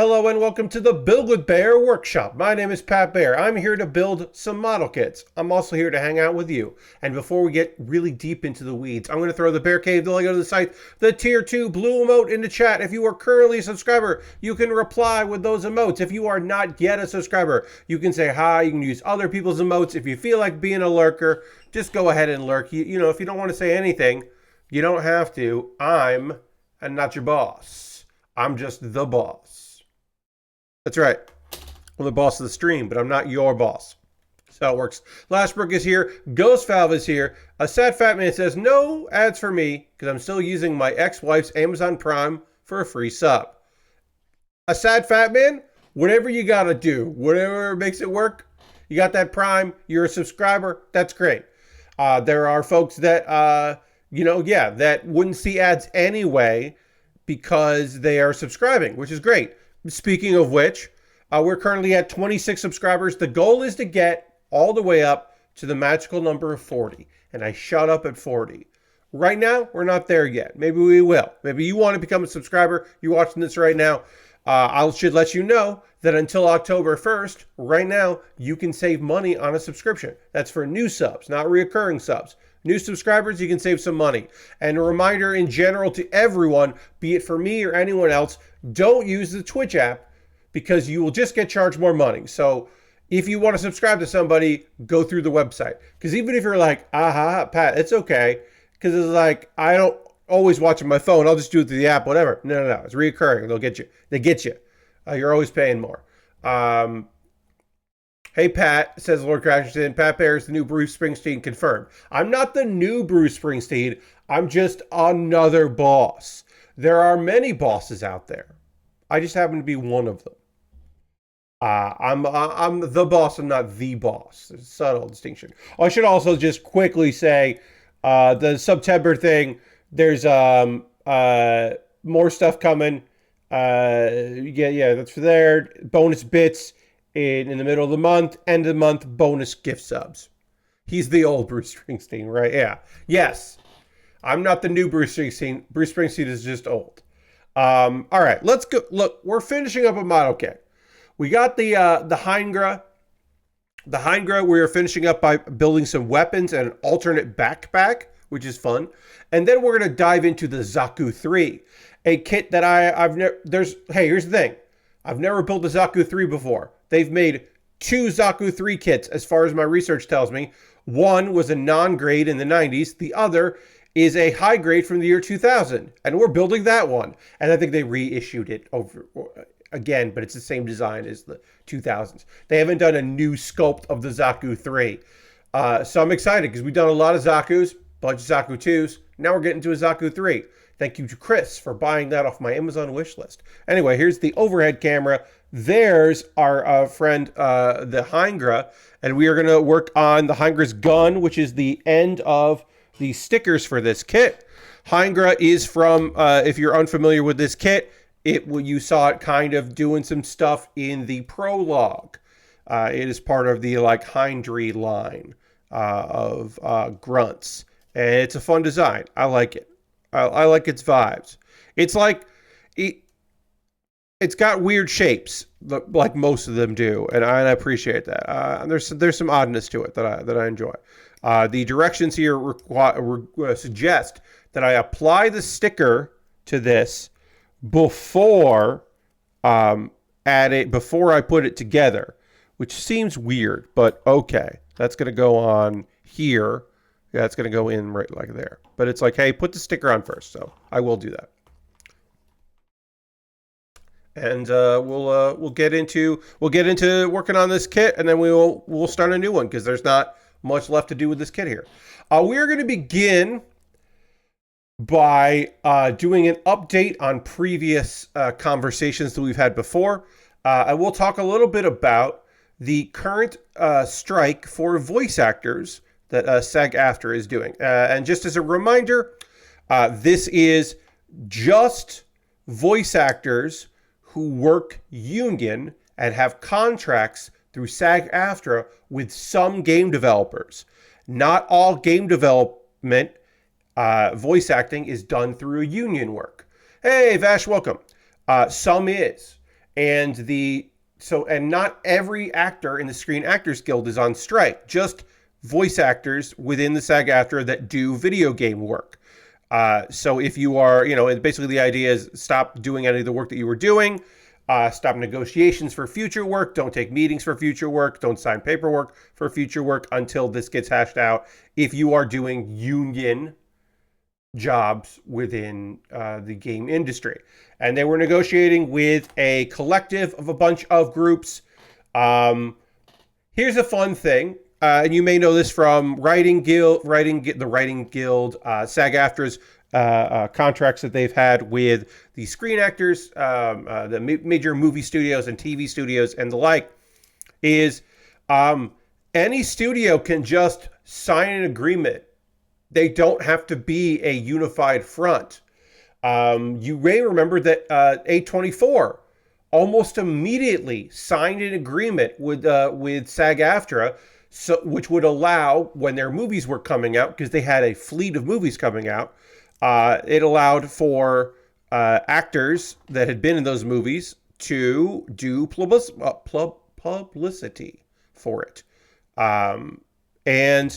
Hello and welcome to the Build with Baer Workshop. My name is Pat Baer. I'm here to build some model kits. I'm also here to hang out with you. And before we get really deep into the weeds, I'm going to throw the Bear Cave, the Lego to the site, the Tier 2 blue emote into chat. If you are currently a subscriber, you can reply with those emotes. If you are not yet a subscriber, you can say hi. You can use other people's emotes. If you feel like being a lurker, just go ahead and lurk. You know, if you don't want to say anything, you don't have to. I'm not your boss. I'm just the boss. That's right. I'm the boss of the stream, but I'm not your boss. That's how it works. Lashbrook is here. Ghost Valve is here. A sad fat man says, no ads for me because I'm still using my ex-wife's Amazon Prime for a free sub. A sad fat man, whatever you got to do, whatever makes it work, you got that Prime, you're a subscriber, that's great. There are folks that, that wouldn't see ads anyway because they are subscribing, which is great. Speaking of which, we're currently at 26 subscribers. The goal is to get all the way up to the magical number of 40. And I shot up at 40. Right now, we're not there yet. Maybe we will. Maybe you want to become a subscriber. You're watching this right now. I should let you know that until October 1st, right now, you can save money on a subscription. That's for new subs, not reoccurring subs. New subscribers, you can save some money. And a reminder in general to everyone, be it for me or anyone else, don't use the Twitch app because you will just get charged more money. So if you want to subscribe to somebody, go through the website. Because even if you're like, Pat, it's okay. Because it's like, I don't always watch on my phone. I'll just do it through the app, whatever. No. It's reoccurring. They'll get you. They get you. You're always paying more. Hey, Pat, says Lord Crasherson, Pat Baer is the new Bruce Springsteen, confirmed. I'm not the new Bruce Springsteen. I'm just another boss. There are many bosses out there. I just happen to be one of them. I'm the boss. I'm not the boss. There's a subtle distinction. I should also just quickly say the September thing. There's more stuff coming. That's for there. Bonus bits in the middle of the month. End of the month, bonus gift subs. He's the old Bruce Springsteen, right? Yeah. Yes. I'm not the new Bruce Springsteen. Bruce Springsteen is just old. All right, let's go. Look, we're finishing up a model kit. We got the Heingra. The Heingra, we are finishing up by building some weapons and an alternate backpack, which is fun. And then we're going to dive into the Zaku III, a kit that I've never, here's the thing. I've never built a Zaku III before. They've made 2 Zaku III kits, as far as my research tells me. One was a non-grade in the 90s. The other is a high grade from the year 2000. And we're building that one. And I think they reissued it over again, but it's the same design as the 2000s. They haven't done a new sculpt of the Zaku III. So I'm excited because we've done a lot of Zakus, bunch of Zaku 2s. Now we're getting to a Zaku 3. Thank you to Chris for buying that off my Amazon wish list. Anyway, here's the overhead camera. There's our friend, the Heingra, and we are going to work on the Heingra's gun, which is the end of the stickers for this kit. Heingra is from, if you're unfamiliar with this kit, you saw it kind of doing some stuff in the prologue. It is part of the Heinry line of grunts, and it's a fun design. I like it. I like its vibes. It's like it's got weird shapes, like most of them do, and I appreciate that. And there's some oddness to it that I enjoy. The directions here suggest that I apply the sticker to this before before I put it together, which seems weird, but okay. That's going to go on here. Yeah, it's going to go in right like there. But it's like, hey, put the sticker on first. So I will do that. And we'll get into working on this kit, and then we'll start a new one because there's not much left to do with this kit here. We are going to begin by doing an update on previous conversations that we've had before. I will talk a little bit about the current strike for voice actors that SAG-AFTRA is doing. And just as a reminder, this is just voice actors who work union and have contracts through SAG-AFTRA with some game developers. Not all game development voice acting is done through a union work. Hey, Vash, welcome. Some is. and not every actor in the Screen Actors Guild is on strike, just voice actors within the SAG-AFTRA that do video game work. So if you are, and basically the idea is stop doing any of the work that you were doing, stop negotiations for future work, don't take meetings for future work, don't sign paperwork for future work until this gets hashed out. If you are doing union jobs within the game industry. And they were negotiating with a collective of a bunch of groups. Here's a fun thing. And you may know this from the Writing Guild, SAG-AFTRA's contracts that they've had with the Screen Actors, the major movie studios and TV studios and the like, is any studio can just sign an agreement. They don't have to be a unified front. You may remember that A24 almost immediately signed an agreement with SAG-AFTRA, which would allow, when their movies were coming out, because they had a fleet of movies coming out, it allowed for actors that had been in those movies to do publicity for it. And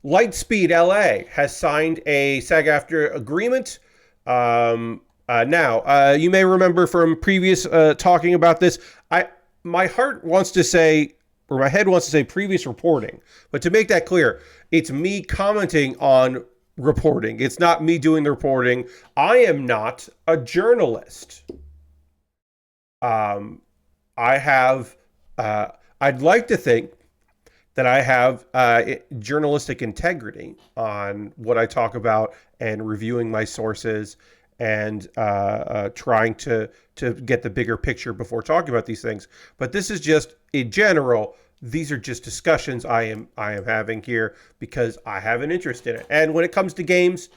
Lightspeed LA has signed a SAG-AFTRA agreement. Now, you may remember from previous talking about this, my heart wants to say, or my head wants to say previous reporting. But to make that clear, it's me commenting on reporting. It's not me doing the reporting. I am not a journalist. I'd like to think that I have journalistic integrity on what I talk about and reviewing my sources and trying to get the bigger picture before talking about these things. But this is just, in general, these are just discussions I am having here because I have an interest in it. And when it comes to games,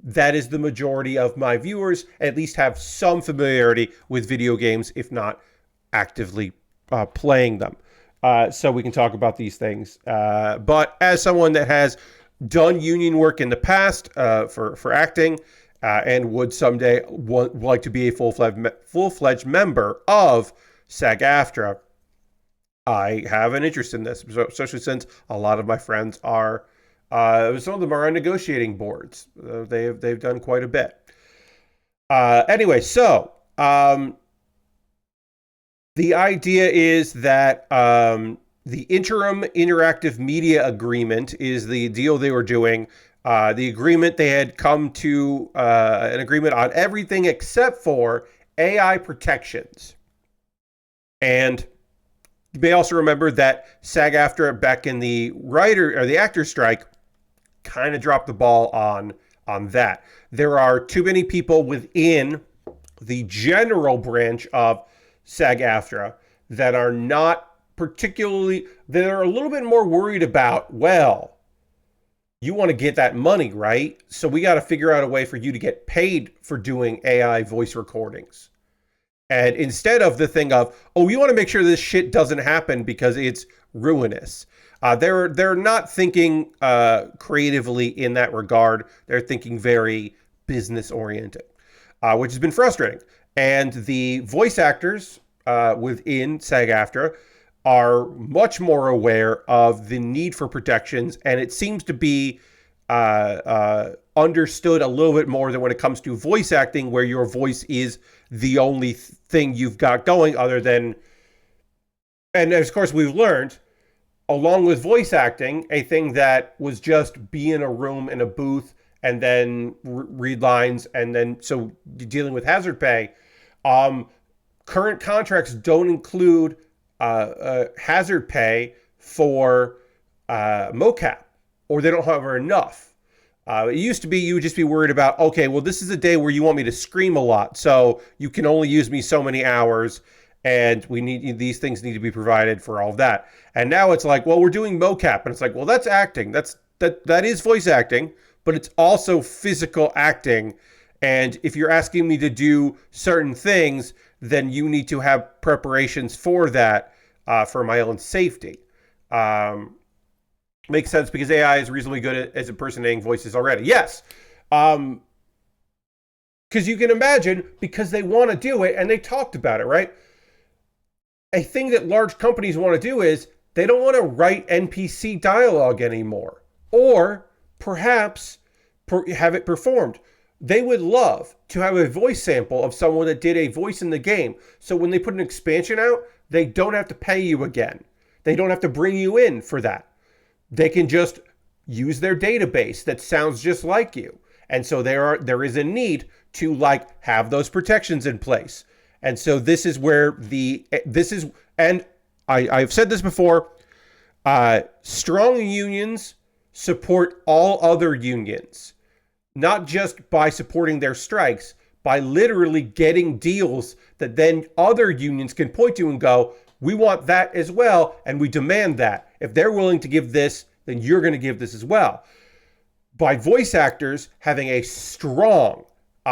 that is the majority of my viewers, at least have some familiarity with video games, if not actively playing them. So we can talk about these things. But as someone that has done union work in the past for acting, and would someday like to be a full-fledged member of SAG-AFTRA, I have an interest in this, especially since a lot of my friends are, some of them are on negotiating boards. They've done quite a bit. Anyway, so the idea is that the interim interactive media agreement is the deal they were doing. The agreement, they had come to an agreement on everything except for AI protections. And you may also remember that SAG-AFTRA back in the actor strike kind of dropped the ball on that. There are too many people within the general branch of SAG-AFTRA that are not particularly, that are a little bit more worried about, well, you want to get that money, right? So we got to figure out a way for you to get paid for doing AI voice recordings. And instead of the thing of, oh, we want to make sure this shit doesn't happen because it's ruinous. They're not thinking creatively in that regard. They're thinking very business oriented, which has been frustrating. And the voice actors within SAG-AFTRA are much more aware of the need for protections, and it seems to be understood a little bit more than when it comes to voice acting, where your voice is the only thing you've got going other than, and of course we've learned, along with voice acting, a thing that was just be in a room in a booth and then read lines, and then so dealing with hazard pay, current contracts don't include hazard pay for mocap, or they don't have enough. It used to be you would just be worried about, okay, well, this is a day where you want me to scream a lot, so you can only use me so many hours, and these things need to be provided for all of that. And now it's like, well, we're doing mocap, and it's like, well, that's acting. That is voice acting, but it's also physical acting. And if you're asking me to do certain things, then you need to have preparations for that for my own safety. Makes sense because AI is reasonably good as impersonating voices already. Yes. Because you can imagine, because they want to do it and they talked about it, right? a thing that large companies want to do is they don't want to write NPC dialogue anymore, or perhaps have it performed. They would love to have a voice sample of someone that did a voice in the game. So when they put an expansion out, they don't have to pay you again. They don't have to bring you in for that. They can just use their database that sounds just like you. And so there is a need to like have those protections in place. And so this is where and I've said this before, strong unions support all other unions, not just by supporting their strikes, by literally getting deals that then other unions can point to and go, we want that as well, and we demand that. If they're willing to give this, then you're going to give this as well. By voice actors having a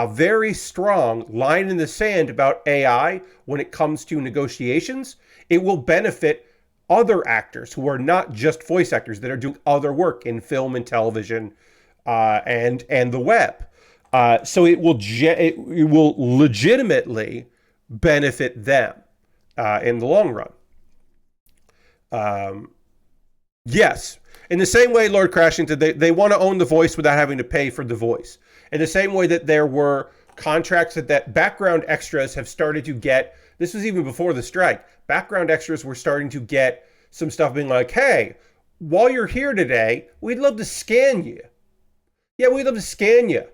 very strong line in the sand about AI when it comes to negotiations, it will benefit other actors who are not just voice actors, that are doing other work in film and television and the web. So it will legitimately benefit them in the long run. Yes. In the same way, Lord Crashington, they want to own the voice without having to pay for the voice. In the same way that there were contracts that background extras have started to get, this was even before the strike, background extras were starting to get some stuff being like, hey, while you're here today, we'd love to scan you. Yeah, we'd love to scan you.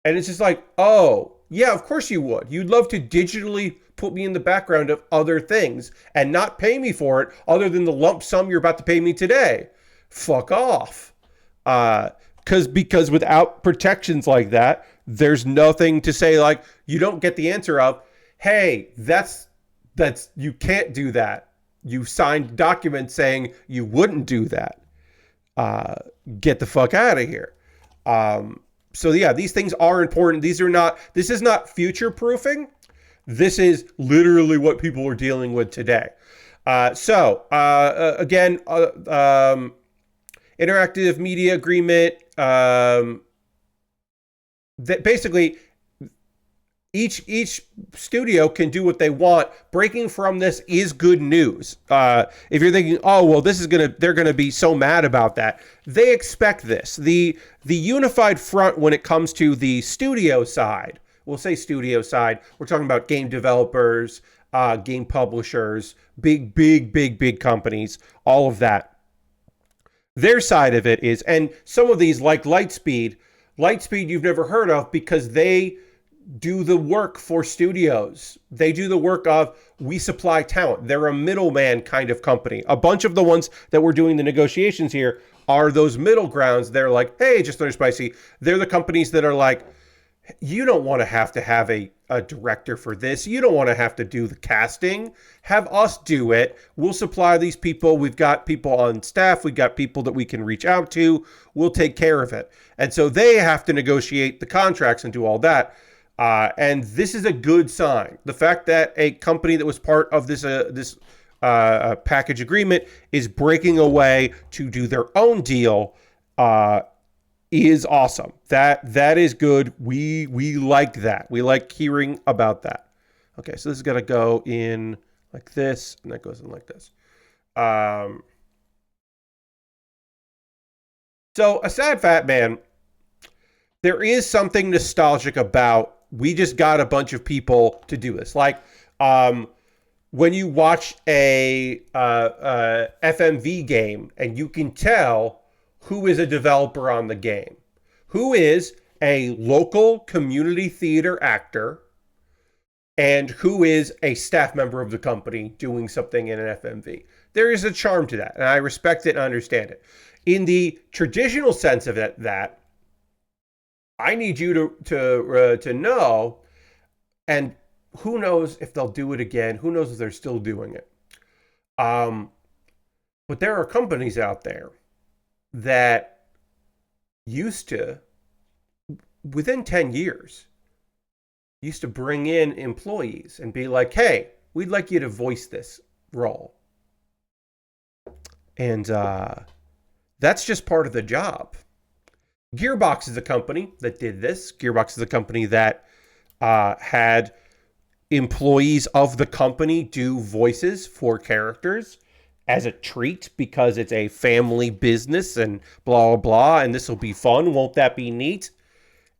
And it's just like, oh, yeah, of course you would. You'd love to digitally put me in the background of other things and not pay me for it other than the lump sum you're about to pay me today. Fuck off. Because without protections like that, there's nothing to say, like, you don't get the answer of, hey, that's you can't do that. You signed documents saying you wouldn't do that. Get the fuck out of here. So yeah, these things are important. This is not future proofing. This is literally what people are dealing with today. Again, interactive media agreement, that basically each studio can do what they want. Breaking from this is good news. If you're thinking, oh, well, they're gonna be so mad about that. They expect this. The unified front when it comes to the studio side, we'll say studio side, we're talking about game developers, game publishers, big companies, all of that. Their side of it is, and some of these like Lightspeed you've never heard of because they do the work for studios. They do the work of, we supply talent. They're a middleman kind of company. A bunch of the ones that we're doing the negotiations here are those middle grounds. They're like, hey, just they're spicy. They're the companies that are like, you don't want to have a director for this. You don't want to have to do the casting. Have us do it. We'll supply these people. We've got people on staff. We've got people that we can reach out to. We'll take care of it. And so they have to negotiate the contracts and do all that. And this is a good sign. The fact that a company that was part of this package agreement is breaking away to do their own deal is awesome. That is good. We like that. We like hearing about that. Okay, so this is gonna go in like this, and that goes in like this. So a sad fat man, there is something nostalgic about, we just got a bunch of people to do this. Like when you watch a FMV game and you can tell who is a developer on the game, who is a local community theater actor, and who is a staff member of the company doing something in an FMV. There is a charm to that, and I respect it and understand it. In the traditional sense of that I need you to know, and who knows if they'll do it again? Who knows if they're still doing it? But there are companies out there that used to, within 10 years, used to bring in employees and be like, hey, we'd like you to voice this role. And that's just part of the job. Gearbox is a company that did this. Gearbox is a company that had employees of the company do voices for characters as a treat because it's a family business and blah, blah, blah, and this will be fun. Won't that be neat?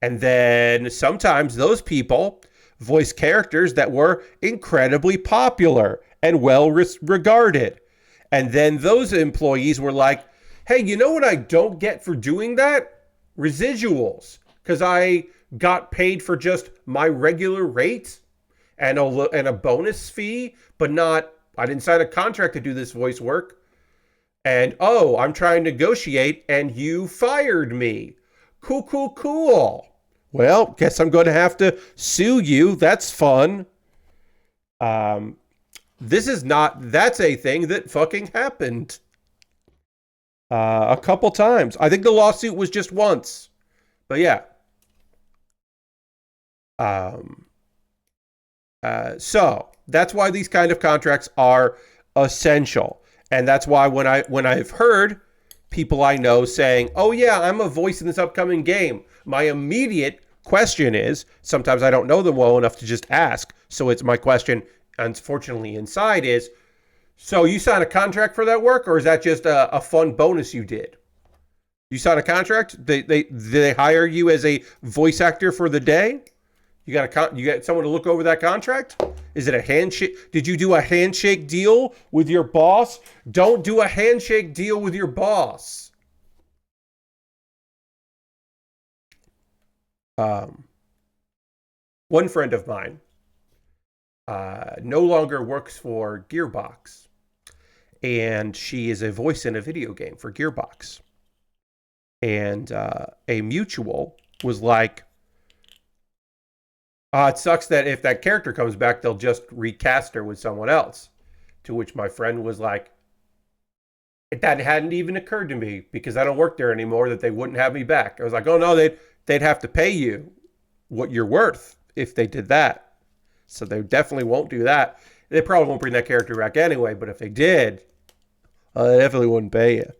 And then sometimes those people voice characters that were incredibly popular and well regarded. And then those employees were like, hey, you know what I don't get for doing that? Residuals. Because I got paid for just my regular rate and a bonus fee, but not, I didn't sign a contract to do this voice work. And, oh, I'm trying to negotiate and you fired me. Cool, cool, cool. Well, guess I'm going to have to sue you. That's fun. That's a thing that fucking happened. A couple times. I think the lawsuit was just once. But yeah. So that's why these kind of contracts are essential. And that's why when I've heard people I know saying, oh yeah, I'm a voice in this upcoming game, my immediate question is, sometimes I don't know them well enough to just ask. So it's my question, unfortunately, inside is, so you signed a contract for that work, or is that just a fun bonus you did? You signed a contract? They hire you as a voice actor for the day? You got someone to look over that contract? Is it a handshake? Did you do a handshake deal with your boss? Don't do a handshake deal with your boss. One friend of mine no longer works for Gearbox, and she is a voice in a video game for Gearbox. And a mutual was like, it sucks that if that character comes back, they'll just recast her with someone else. To which my friend was like, that hadn't even occurred to me because I don't work there anymore, that they wouldn't have me back. I was like, oh no, they'd have to pay you what you're worth if they did that. So they definitely won't do that. They probably won't bring that character back anyway, but if they did, they definitely wouldn't pay you.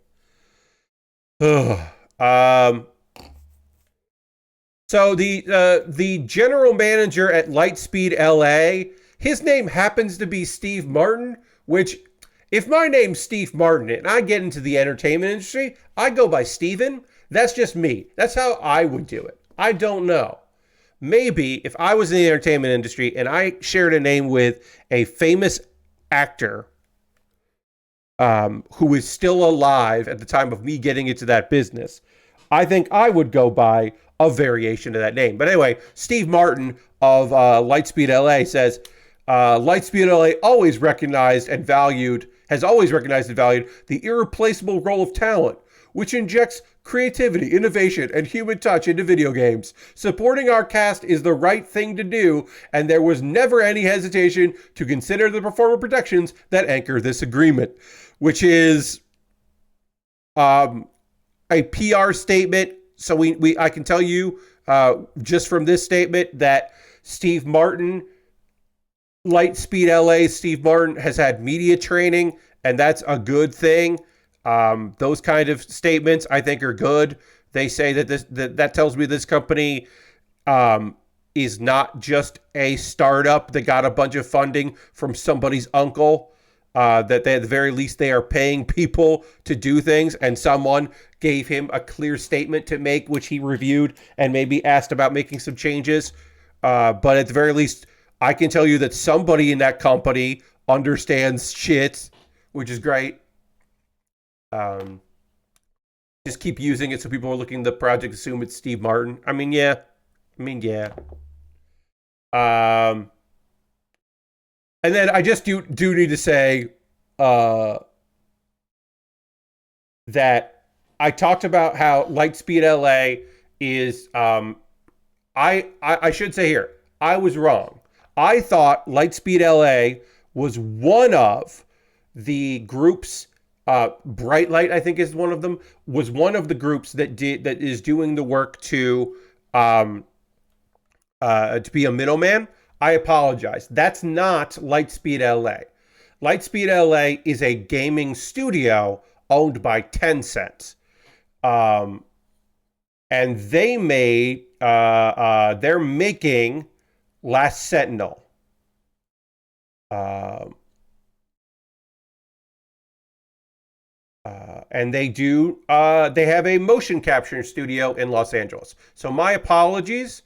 So the general manager at Lightspeed LA, his name happens to be Steve Martin, which, if my name's Steve Martin and I get into the entertainment industry, I go by Steven. That's just me. That's how I would do it. I don't know. Maybe if I was in the entertainment industry and I shared a name with a famous actor who is still alive at the time of me getting into that business, I think I would go by a variation of that name. But anyway, Steve Martin of Lightspeed LA says, Lightspeed LA has always recognized and valued the irreplaceable role of talent, which injects creativity, innovation, and human touch into video games. Supporting our cast is the right thing to do, and there was never any hesitation to consider the performer protections that anchor this agreement, which is a PR statement. So I can tell you just from this statement that Steve Martin, Lightspeed LA, Steve Martin has had media training, and that's a good thing. Those kind of statements I think are good. They say that tells me this company is not just a startup that got a bunch of funding from somebody's uncle. That they, at the very least, they are paying people to do things, and someone gave him a clear statement to make, which he reviewed and maybe asked about making some changes. But at the very least, I can tell you that somebody in that company understands shit, which is great. Just keep using it so people are looking at the project, assume it's Steve Martin. I mean, yeah. And then I just do need to say that I talked about how Lightspeed LA is. I should say here, I was wrong. I thought Lightspeed LA was one of the groups. Bright Light, I think, is one of them. Was one of the groups that is doing the work to be a middleman. I apologize. That's not Lightspeed LA. Lightspeed LA is a gaming studio owned by Tencent. And they're making Last Sentinel. Um, and they have a motion capture studio in Los Angeles. So my apologies.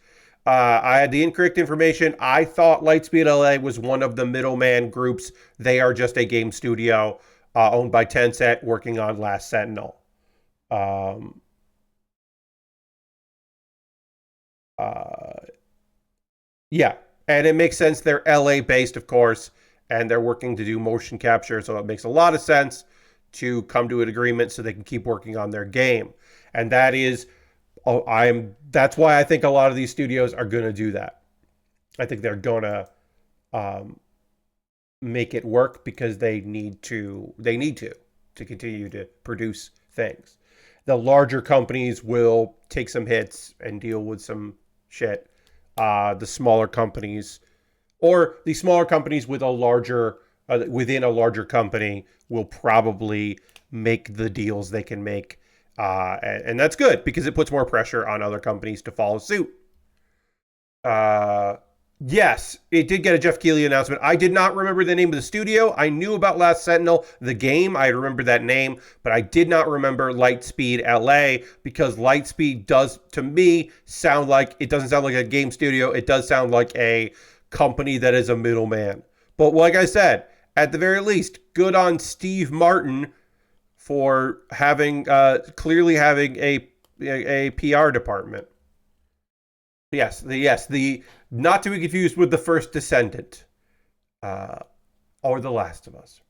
I had the incorrect information. I thought Lightspeed LA was one of the middleman groups. They are just a game studio owned by Tencent working on Last Sentinel. Um, uh, yeah, and it makes sense. They're LA based, of course, and they're working to do motion capture. So it makes a lot of sense to come to an agreement so they can keep working on their game. And that is, that's why I think a lot of these studios are going to do that. I think they're going to um, make it work because they need to continue to produce things. The larger companies will take some hits and deal with some shit. The smaller companies, or the smaller companies with a larger within a larger company, will probably make the deals they can make, and that's good because it puts more pressure on other companies to follow suit. Uh, yes, it did get a Jeff Keighley announcement. I did not remember the name of the studio. I knew about Last Sentinel, the game. I remember that name, but I did not remember Lightspeed LA because Lightspeed does, to me, sound like, it doesn't sound like a game studio. It does sound like a company that is a middleman. But like I said, at the very least, good on Steve Martin for having clearly having a PR department. The not to be confused with the first Descendant, uh, or The Last of Us.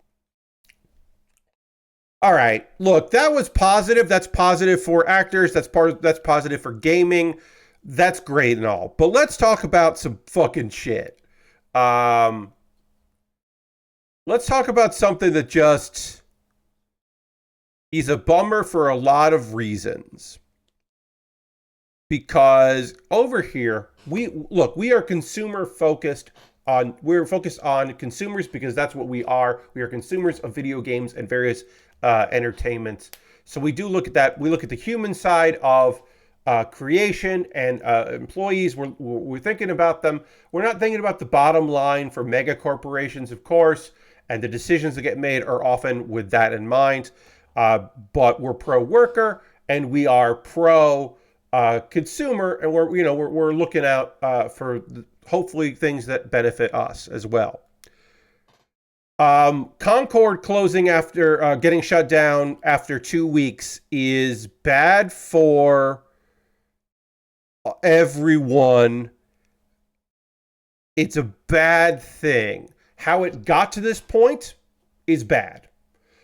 All right, look, that was positive. That's positive for actors. That's positive for gaming. That's great and all. But let's talk about some fucking shit. Um, let's talk about something that just is a bummer for a lot of reasons. Because over here, we are consumer focused on, we're focused on consumers because that's what we are. We are consumers of video games and various entertainments. So we do look at that. We look at the human side of creation and employees. We're thinking about them. We're not thinking about the bottom line for mega corporations, of course, and the decisions that get made are often with that in mind. But we're pro worker and we are pro consumer, and we're looking out for hopefully things that benefit us as well. Concord closing after getting shut down after 2 weeks is bad for everyone. It's a bad thing. How it got to this point is bad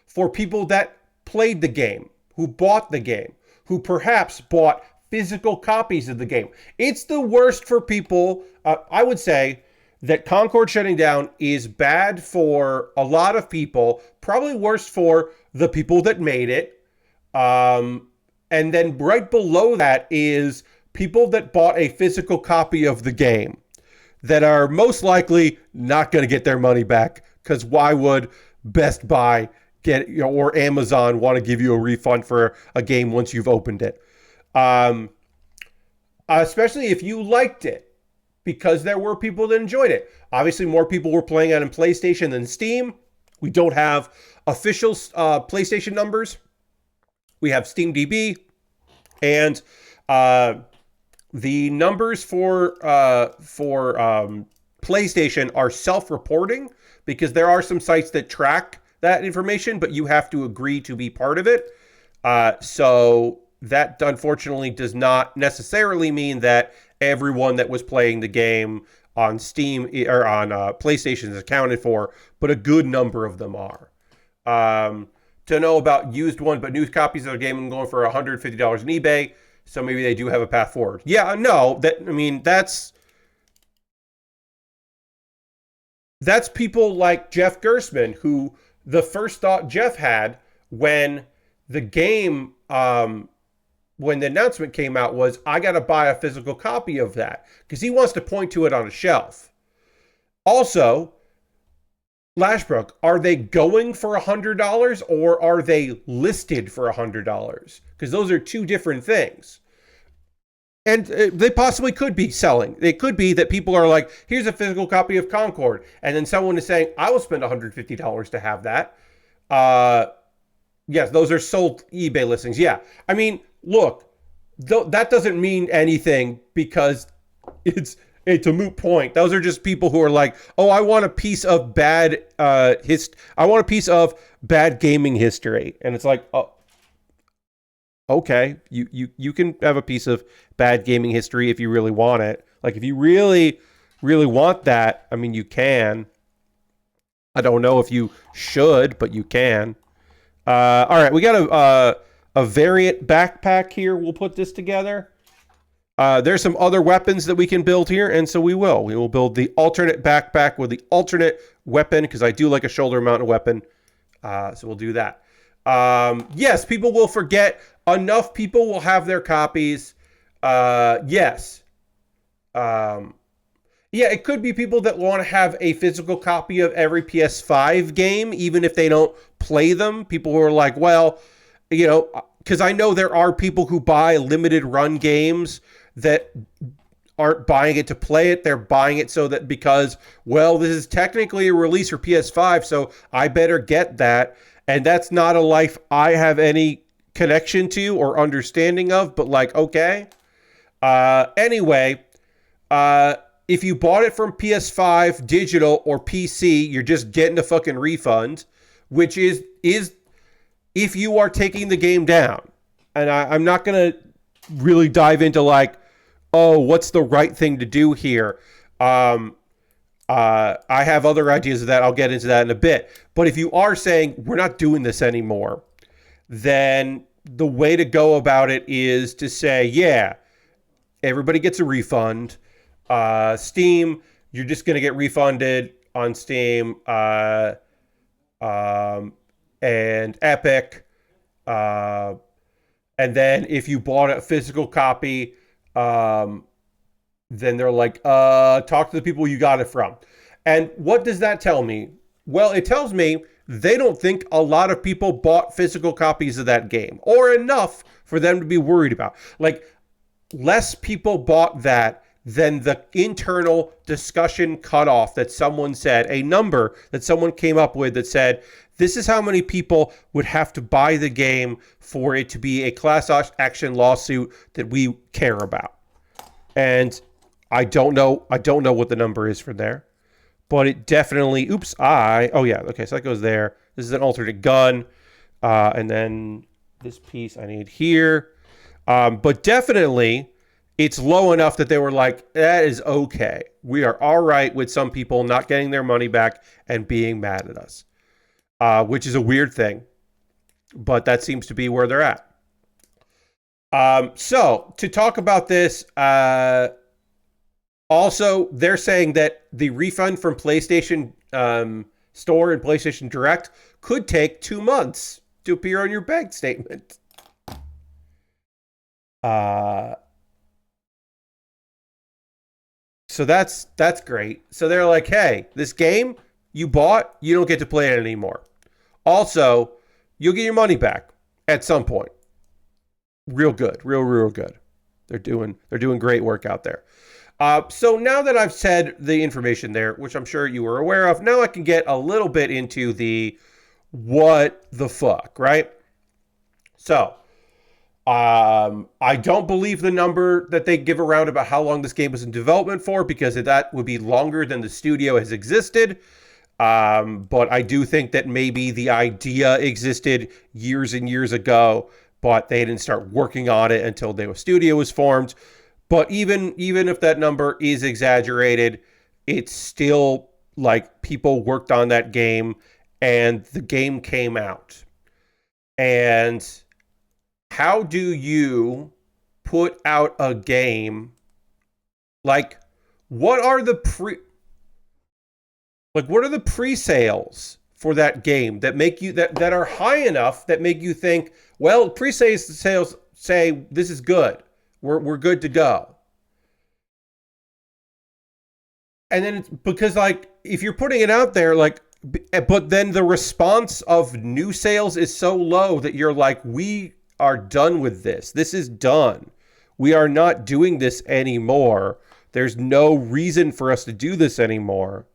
for people that played the game, who bought the game, who perhaps bought physical copies of the game. It's the worst for people. I would say that Concord shutting down is bad for a lot of people, probably worse for the people that made it. And then right below that is people that bought a physical copy of the game that are most likely not going to get their money back, because why would Best Buy or Amazon want to give you a refund for a game once you've opened it? Especially if you liked it, because there were people that enjoyed it. Obviously, more people were playing it on PlayStation than Steam. We don't have official PlayStation numbers. We have SteamDB, and the numbers for PlayStation are self-reporting because there are some sites that track that information, but you have to agree to be part of it. So that unfortunately does not necessarily mean that everyone that was playing the game on Steam or on PlayStation is accounted for, but a good number of them are. To know about used one but new copies of the game going for $150 on eBay, so maybe they do have a path forward. Yeah, no, that's people like Jeff Gersman, who the first thought Jeff had when the game, when the announcement came out, was, I got to buy a physical copy of that, because he wants to point to it on a shelf. Also, Lashbrook, are they going for $100 or are they listed for $100? Because those are two different things. And they possibly could be selling. It could be that people are like, here's a physical copy of Concord. And then someone is saying, I will spend $150 to have that. Yes, those are sold eBay listings. Yeah. I mean, look, that doesn't mean anything because it's a moot point. Those are just people who are like, oh, I want a piece of bad I want a piece of bad gaming history. And it's like, oh, okay, you can have a piece of bad gaming history if you really want it. Like if you really, really want that, I mean, you can. I don't know if you should, but you can. All right, we got a variant backpack here. We'll put this together. There's some other weapons that we can build here, and so we will. We will build the alternate backpack with the alternate weapon, because I do like a shoulder mounted weapon. So we'll do that. Yes, people will forget. Enough people will have their copies. Yes. Yeah, it could be people that want to have a physical copy of every PS5 game, even if they don't play them. People who are like, well, you know, because I know there are people who buy limited run games that aren't buying it to play it. They're buying it so that because, well, this is technically a release for PS5, so I better get that. And that's not a life I have any connection to or understanding of, but like, okay. Anyway, if you bought it from PS5, digital, or PC, you're just getting a fucking refund, which is if you are taking the game down. And I'm not going to really dive into like, oh, what's the right thing to do here? I have other ideas of that. I'll get into that in a bit. But if you are saying we're not doing this anymore, then the way to go about it is to say, yeah, everybody gets a refund. Steam, you're just going to get refunded on Steam. And Epic. And then if you bought a physical copy, then they're like, talk to the people you got it from. And what does that tell me? Well, it tells me they don't think a lot of people bought physical copies of that game, or enough for them to be worried about. Like, less people bought that than the internal discussion cutoff that someone said, a number that someone came up with that said, this is how many people would have to buy the game for it to be a class action lawsuit that we care about. And I don't know what the number is for there, but it definitely, oh yeah, okay, so that goes there. This is an alternate gun. And then this piece I need here. But definitely it's low enough that they were like, that is okay. We are all right with some people not getting their money back and being mad at us. Which is a weird thing, but that seems to be where they're at. So to talk about this, also they're saying that the refund from PlayStation Store and PlayStation Direct could take 2 months to appear on your bank statement. So that's great. So they're like, hey, this game you bought, you don't get to play it anymore. Also, you'll get your money back at some point. Real good. Real good. They're doing great work out there. So now that I've said the information there, which I'm sure you were aware of, now I can get a little bit into the what the fuck, right? So, I don't believe the number that they give around about how long this game was in development for, because that would be longer than the studio has existed. But I do think that maybe the idea existed years and years ago, but they didn't start working on it until the studio was formed. But even if that number is exaggerated, it's still like people worked on that game and the game came out. And how do you put out a game? Like, what are the pre-sales for that game that make you that are high enough that make you think, well, pre-sales say this is good. We're good to go. And then it's because, like, if you're putting it out there, like, but then the response of new sales is so low that you're like, we are done with this. This is done. We are not doing this anymore. There's no reason for us to do this anymore.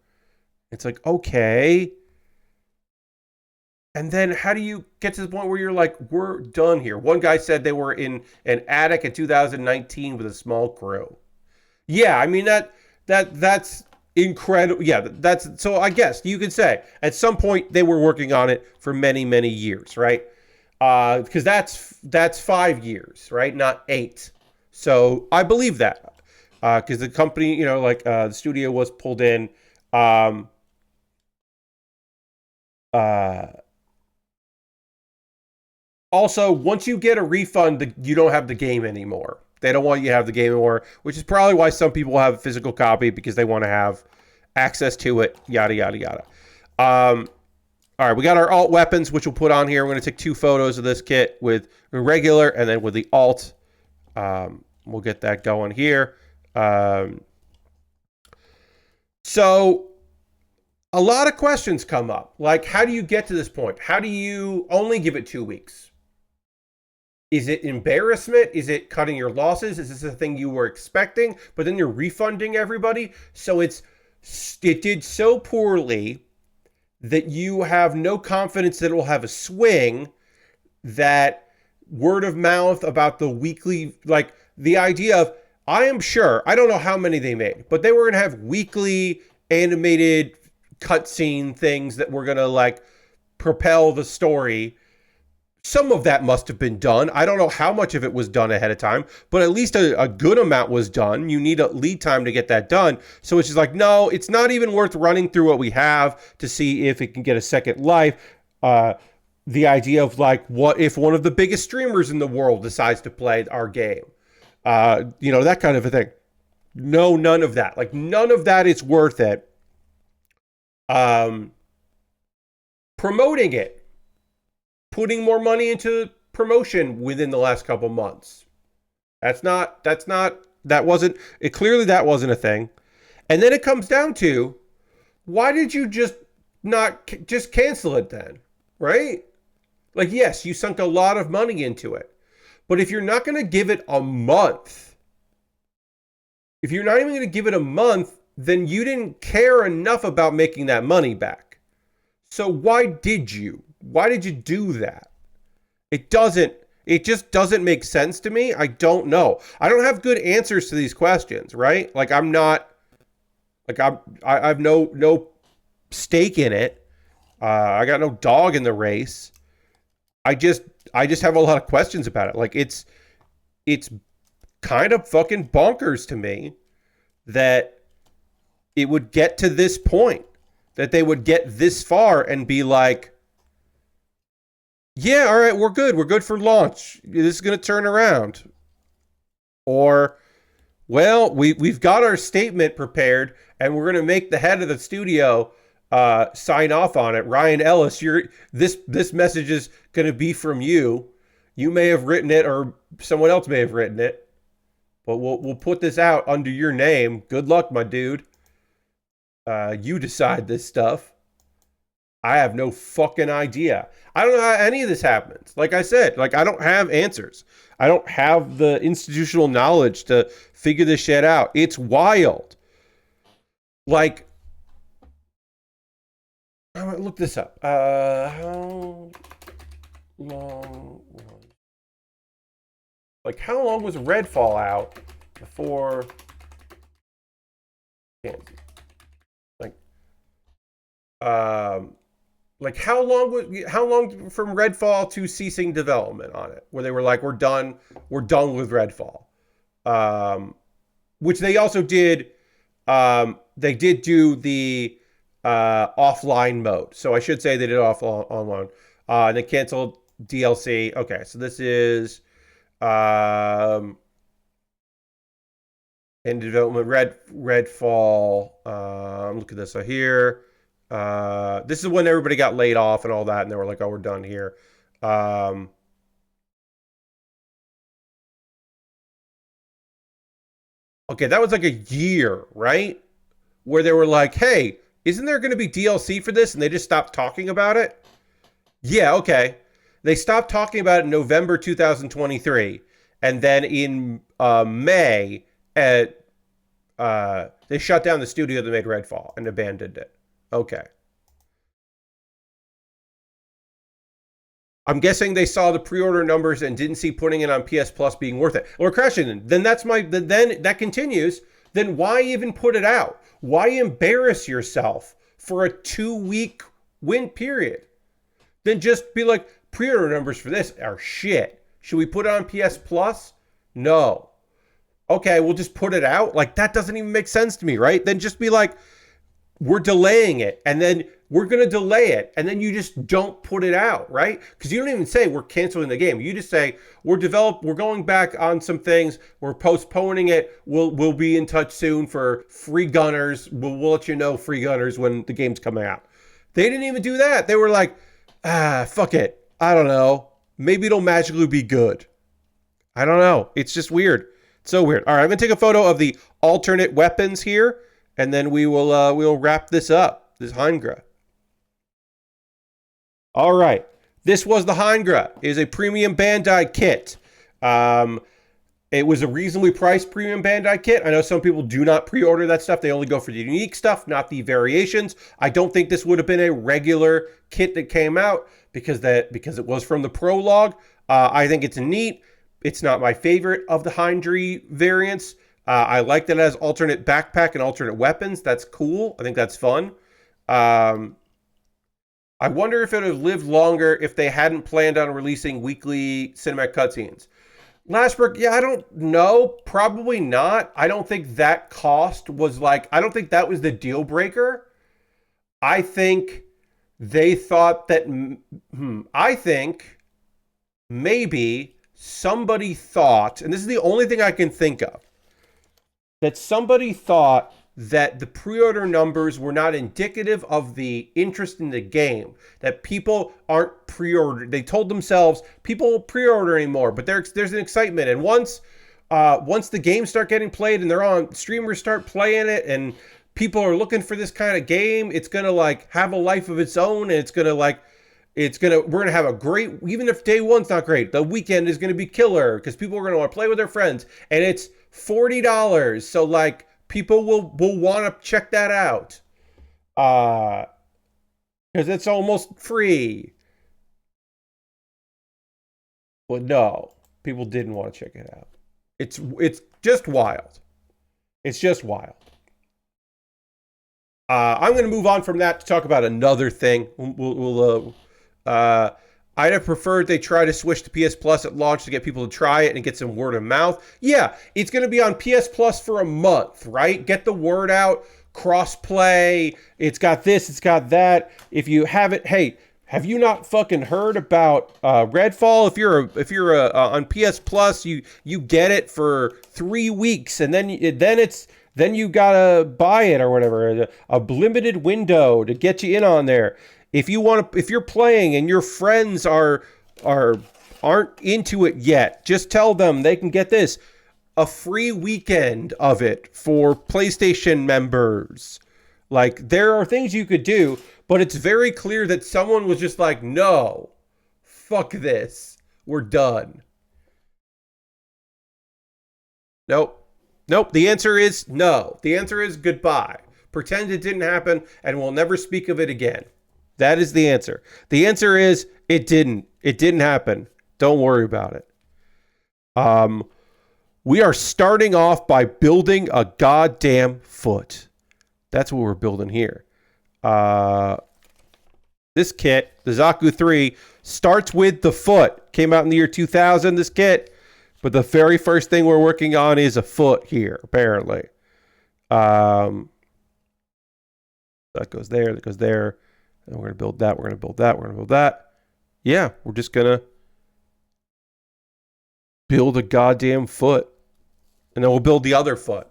It's like, okay. And then how do you get to the point where you're like, we're done here? One guy said they were in an attic in 2019 with a small crew. Yeah, I mean that's incredible. Yeah, that's so I guess you could say at some point they were working on it for many years, right? Because that's 5 years, right? Not 8. So I believe that because the company, the studio was pulled in. Also, once you get a refund, you don't have the game anymore. They don't want you to have the game anymore, which is probably why some people have a physical copy because they want to have access to it, yada, yada, yada. All right, we got our alt weapons, which we'll put on here. We're going to take 2 photos of this kit with regular and then with the alt. We'll get that going here. So a lot of questions come up. Like, how do you get to this point? How do you only give it 2 weeks? Is it embarrassment? Is it cutting your losses? Is this a thing you were expecting, but then you're refunding everybody? So it did so poorly that you have no confidence that it will have a swing, that word of mouth about the weekly, like the idea of, I am sure, I don't know how many they made, but they were going to have weekly animated cutscene things that were going to like propel the story. Some of that must have been done. I don't know how much of it was done ahead of time, but at least a good amount was done. You need a lead time to get that done. So it's just like, no, it's not even worth running through what we have to see if it can get a second life. The idea of like, what if one of the biggest streamers in the world decides to play our game? That kind of a thing. No, none of that. Like, none of that is worth it. Promoting it. Putting more money into promotion within the last couple months. That wasn't a thing. And then it comes down to, why did you just cancel it then? Right? Like, yes, you sunk a lot of money into it. But if you're not going to give it a month, if you're not even going to give it a month, then you didn't care enough about making that money back. So why did you do that? It just doesn't make sense to me. I don't know. I don't have good answers to these questions, right? Like, I have no stake in it. I got no dog in the race. I just have a lot of questions about it. Like, it's kind of fucking bonkers to me that it would get to this point, that they would get this far and be like, yeah, all right, we're good. We're good for launch. This is going to turn around. Or, well, we've got our statement prepared, and we're going to make the head of the studio sign off on it. Ryan Ellis, this message is going to be from you. You may have written it, or someone else may have written it, but we'll put this out under your name. Good luck, my dude. You decide this stuff. I have no fucking idea. I don't know how any of this happens. Like I said, like, I don't have answers. I don't have the institutional knowledge to figure this shit out. It's wild. Like, I'm gonna look this up. How long was Redfall out before Kansas? Like how long from Redfall to ceasing development on it, where they were like, we're done with Redfall, which they also did. They did do the offline mode, so I should say they did online. And they canceled DLC. Okay, so this is in development Redfall. Look at this. So here. This is when everybody got laid off and all that, and they were like, oh, we're done here. Okay, that was like a year, right? Where they were like, hey, isn't there going to be DLC for this? And they just stopped talking about it? Yeah, okay. They stopped talking about it in November 2023. And then in May at they shut down the studio that made Redfall and abandoned it. Okay. I'm guessing they saw the pre-order numbers and didn't see putting it on PS Plus being worth it. Or crashing. Then then that continues. Then why even put it out? Why embarrass yourself for a 2-week win period? Then just be like, pre-order numbers for this are shit. Should we put it on PS Plus? No. Okay, we'll just put it out. Like, that doesn't even make sense to me, right? Then just be like, we're delaying it, and then we're going to delay it, and then you just don't put it out, right? Because you don't even say we're canceling the game. You just say we're going back on some things, we're postponing it, we'll be in touch soon for free gunners. We'll let you know, free gunners, when the game's coming out. They didn't even do that. They were like, fuck it. I don't know. Maybe it'll magically be good. I don't know. It's just weird. It's so weird. All right, I'm going to take a photo of the alternate weapons here, and then we'll wrap this up, this Heingra. All right. This was the Heingra. It is a premium Bandai kit. It was a reasonably priced premium Bandai kit. I know some people do not pre-order that stuff. They only go for the unique stuff, not the variations. I don't think this would have been a regular kit that came out because it was from the prologue. I think it's neat. It's not my favorite of the Heingra variants. I like that it has alternate backpack and alternate weapons. That's cool. I think that's fun. I wonder if it would have lived longer if they hadn't planned on releasing weekly cinematic cutscenes. Lashbrook, yeah, I don't know. Probably not. I don't think that cost was I don't think that was the deal breaker. I think they thought that, I think maybe somebody thought, and this is the only thing I can think of, that somebody thought that the pre-order numbers were not indicative of the interest in the game, that people aren't pre-ordered. They told themselves people will pre-order anymore, but there's an excitement. And once the games start getting played and they're on, streamers start playing it and people are looking for this kind of game, it's going to have a life of its own, and we're going to have a great, even if day one's not great, the weekend is going to be killer because people are going to want to play with their friends, and it's $40. So people will want to check that out. Because it's almost free. Well, no, people didn't want to check it out. It's just wild. It's just wild. I'm going to move on from that to talk about another thing. I'd have preferred they try to switch to PS Plus at launch to get people to try it and get some word of mouth. Yeah, it's going to be on PS Plus for a month, right? Get the word out, cross-play, it's got this, it's got that. If you haven't, hey, have you not fucking heard about Redfall? If you're on PS Plus, you get it for 3 weeks, and then you gotta buy it or whatever. A limited window to get you in on there. If you're playing and your friends aren't into it yet, just tell them they can get this, a free weekend of it for PlayStation members. There are things you could do, but it's very clear that someone was just like, no, fuck this, we're done. Nope. The answer is no. The answer is goodbye. Pretend it didn't happen, and we'll never speak of it again. That is the answer. The answer is it didn't. It didn't happen. Don't worry about it. We are starting off by building a goddamn foot. That's what we're building here. This kit, the Zaku III, starts with the foot. Came out in the year 2000, this kit. But the very first thing we're working on is a foot here, apparently. That goes there, that goes there. And we're going to build that, we're going to build that, we're going to build that. Yeah, we're just going to build a goddamn foot. And then we'll build the other foot.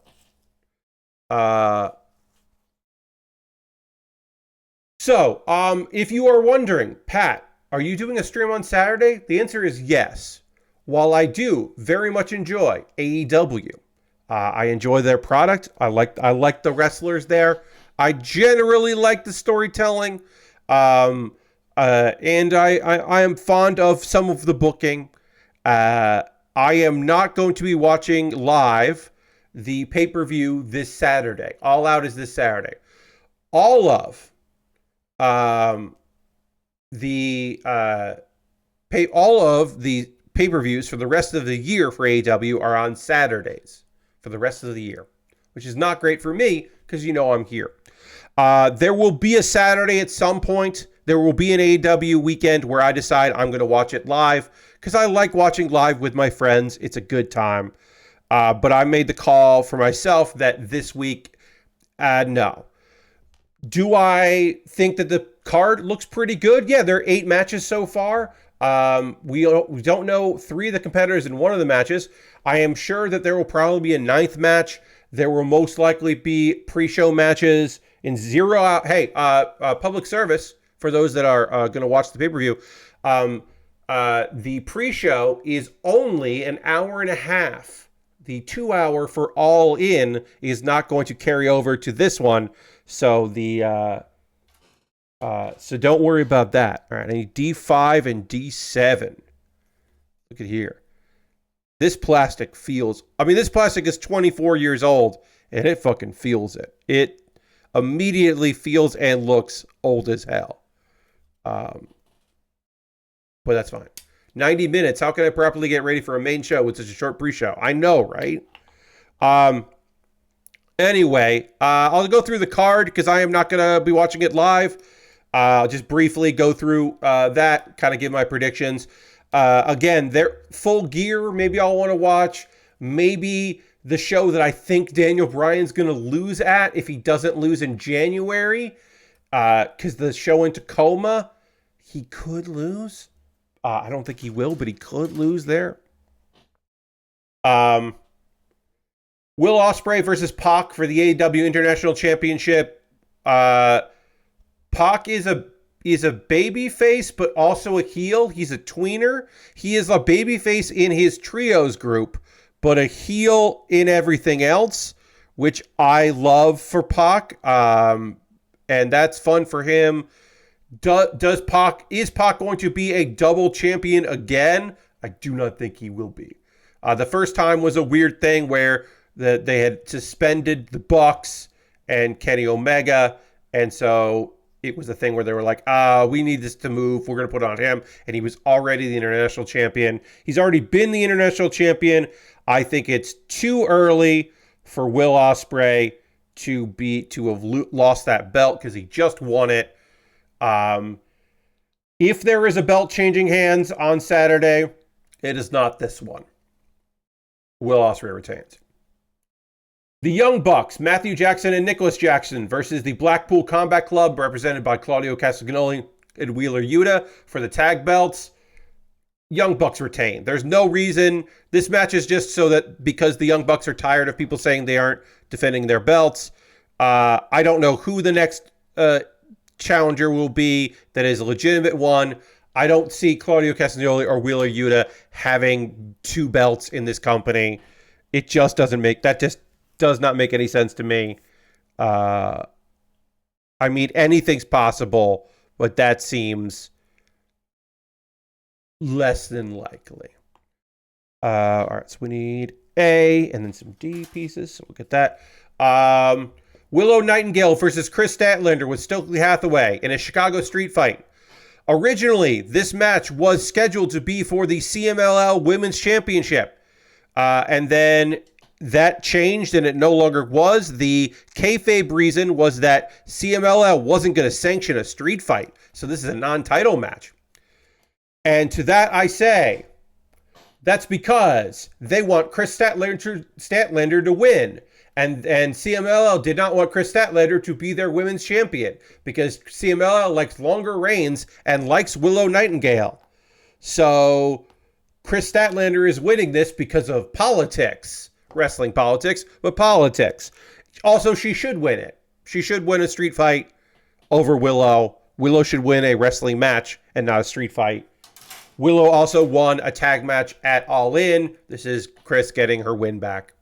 So, if you are wondering, Pat, are you doing a stream on Saturday? The answer is yes. While I do very much enjoy AEW, I enjoy their product. I like the wrestlers there. I generally like the storytelling. And I am fond of some of the booking. I am not going to be watching live the pay-per-view this Saturday. All Out is this Saturday. All of the pay-per-views for the rest of the year for AEW are on Saturdays for the rest of the year, which is not great for me because I'm here. There will be a Saturday at some point. There will be an AEW weekend where I decide I'm going to watch it live because I like watching live with my friends. It's a good time. But I made the call for myself that this week, no. Do I think that the card looks pretty good? Yeah, there are 8 matches so far. We don't know 3 of the competitors in one of the matches. I am sure that there will probably be a 9th match. There will most likely be pre-show matches in 0 out. Hey, public service for those that are going to watch the pay-per-view. The pre-show is only an hour and a half. The 2-hour for All In is not going to carry over to this one. So so don't worry about that. All right, I need D5 and D7. Look at here. This plastic this plastic is 24 years old, and it fucking feels it. It immediately feels and looks old as hell. But that's fine. 90 minutes. How can I properly get ready for a main show with such a short pre-show? I know, right? Anyway, I'll go through the card because I am not going to be watching it live. I'll just briefly go through that, kind of give my predictions. Again, they're Full Gear. Maybe I'll want to watch. Maybe the show that I think Daniel Bryan's going to lose at if he doesn't lose in January. Because the show in Tacoma, he could lose. I don't think he will, but he could lose there. Will Ospreay versus Pac for the AEW International Championship. Pac is a baby face, but also a heel. He's a tweener. He is a baby face in his trios group, but a heel in everything else, which I love for Pac. And that's fun for him. Is Pac going to be a double champion again? I do not think he will be. The first time was a weird thing where they had suspended the Bucks and Kenny Omega, and so it was a thing where they were like, we need this to move. We're going to put it on him, and he was already the international champion. He's already been the international champion. I think it's too early for Will Ospreay to have lost that belt because he just won it. If there is a belt changing hands on Saturday, it is not this one. Will Ospreay retains. The Young Bucks, Matthew Jackson and Nicholas Jackson versus the Blackpool Combat Club, represented by Claudio Castagnoli and Wheeler Yuta for the tag belts. Young Bucks retain. There's no reason. This match is just so that because the Young Bucks are tired of people saying they aren't defending their belts. I don't know who the next challenger will be that is a legitimate one. I don't see Claudio Castagnoli or Wheeler Yuta having 2 belts in this company. It just does not make any sense to me. I mean, anything's possible, but that seems less than likely. All right, so we need A and then some D pieces. So we'll get that. Willow Nightingale versus Chris Statlander with Stokely Hathaway in a Chicago street fight. Originally, this match was scheduled to be for the CMLL Women's Championship. And then that changed and it no longer was. The kayfabe reason was that CMLL wasn't going to sanction a street fight. So this is a non-title match. And to that I say, that's because they want Chris Statlander to win. And CMLL did not want Chris Statlander to be their women's champion because CMLL likes longer reigns and likes Willow Nightingale. So Chris Statlander is winning this because of politics. Wrestling politics, but politics. Also, she should win it. She should win a street fight over Willow. Willow should win a wrestling match and not a street fight. Willow also won a tag match at All In. This is Chris getting her win back.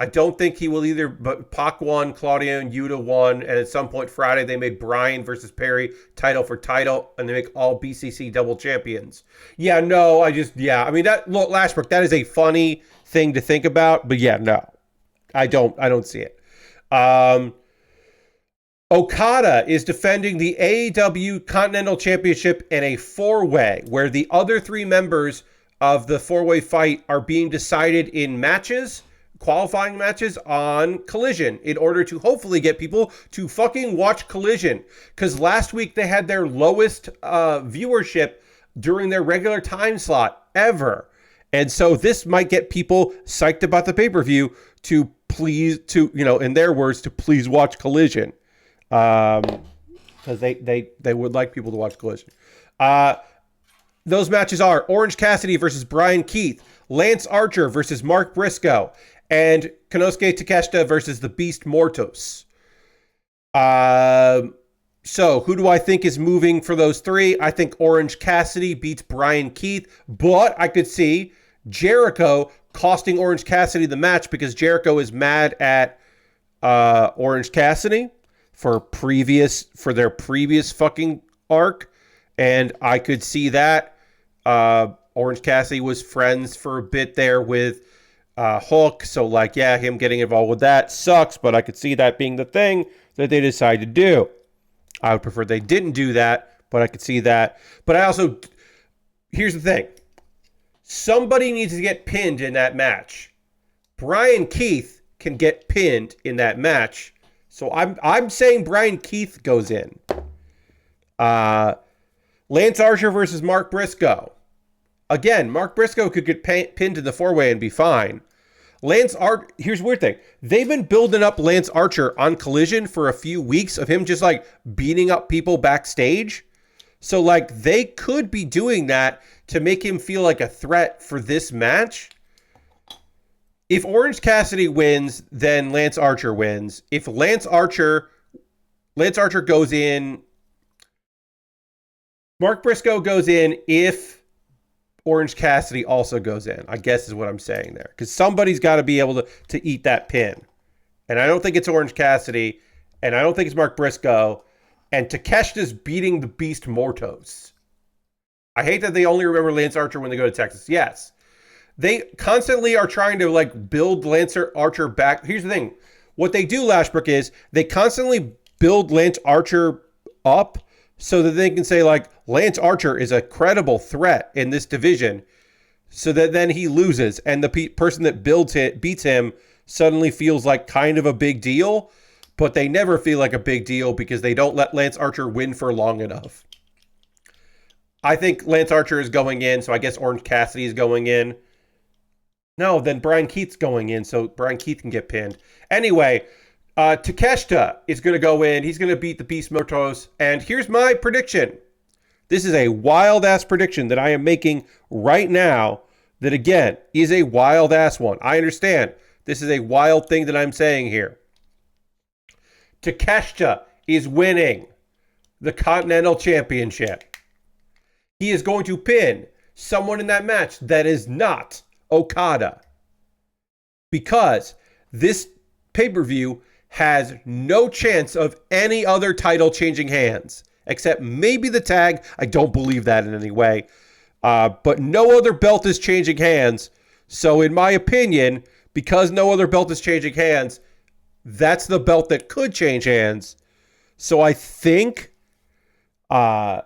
I don't think he will either, but Pac won, Claudio and Yuta won, and at some point Friday they made Bryan versus Perry title for title, and they make all BCC double champions. Yeah, no, I mean, that, look, Lashbrook, that is a funny thing to think about, but yeah, no, I don't see it. Okada is defending the AEW Continental Championship in a four-way, where the other three members of the four-way fight are being decided in matches, qualifying matches on Collision, in order to hopefully get people to fucking watch Collision. Because last week they had their lowest viewership during their regular time slot ever. And so this might get people psyched about the pay-per-view to please, in their words, to please watch Collision. Because they would like people to watch Collision. Those matches are Orange Cassidy versus Brian Keith, Lance Archer versus Mark Briscoe, and Konosuke Takeshita versus the Beast Mortos. So who do I think is moving for those three? I think Orange Cassidy beats Brian Keith, but I could see Jericho costing Orange Cassidy the match because Jericho is mad at Orange Cassidy for their previous fucking arc, and I could see that. Orange Cassidy was friends for a bit there with Hook, so him getting involved with that sucks, but I could see that being the thing that they decide to do. I would prefer they didn't do that, but I could see that. But here's the thing. Somebody needs to get pinned in that match. Brian Keith can get pinned in that match, so I'm saying Brian Keith goes in. Lance Archer versus Mark Briscoe. Again, Mark Briscoe could get pinned in the four-way and be fine. Here's the weird thing. They've been building up Lance Archer on Collision for a few weeks of him just beating up people backstage. So they could be doing that to make him feel like a threat for this match. If Orange Cassidy wins, then Lance Archer wins. If Lance Archer goes in, Mark Briscoe goes in if Orange Cassidy also goes in, I guess is what I'm saying there. Because somebody's got to be able to eat that pin. And I don't think it's Orange Cassidy. And I don't think it's Mark Briscoe. And Takeshita's beating the Beast Mortos. I hate that they only remember Lance Archer when they go to Texas. Yes. They constantly are trying to build Lance Archer back. Here's the thing. What they do, Lashbrook, is they constantly build Lance Archer up so that they can say Lance Archer is a credible threat in this division, so that then he loses and the person that beats him suddenly feels like kind of a big deal, but they never feel like a big deal because they don't let Lance Archer win for long enough. I think Lance Archer is going in, so I guess Orange Cassidy is going in. No, then Brian Keith's going in, so Brian Keith can get pinned. Anyway, Takeshita is going to go in. He's going to beat the Beast Mortos. And here's my prediction. This is a wild-ass prediction that I am making right now that, again, is a wild-ass one. I understand. This is a wild thing that I'm saying here. Takeshita is winning the Continental Championship. He is going to pin someone in that match that is not Okada. Because this pay-per-view has no chance of any other title changing hands, except maybe the tag. I don't believe that in any way. But no other belt is changing hands. So in my opinion, because no other belt is changing hands, that's the belt that could change hands. So I think, I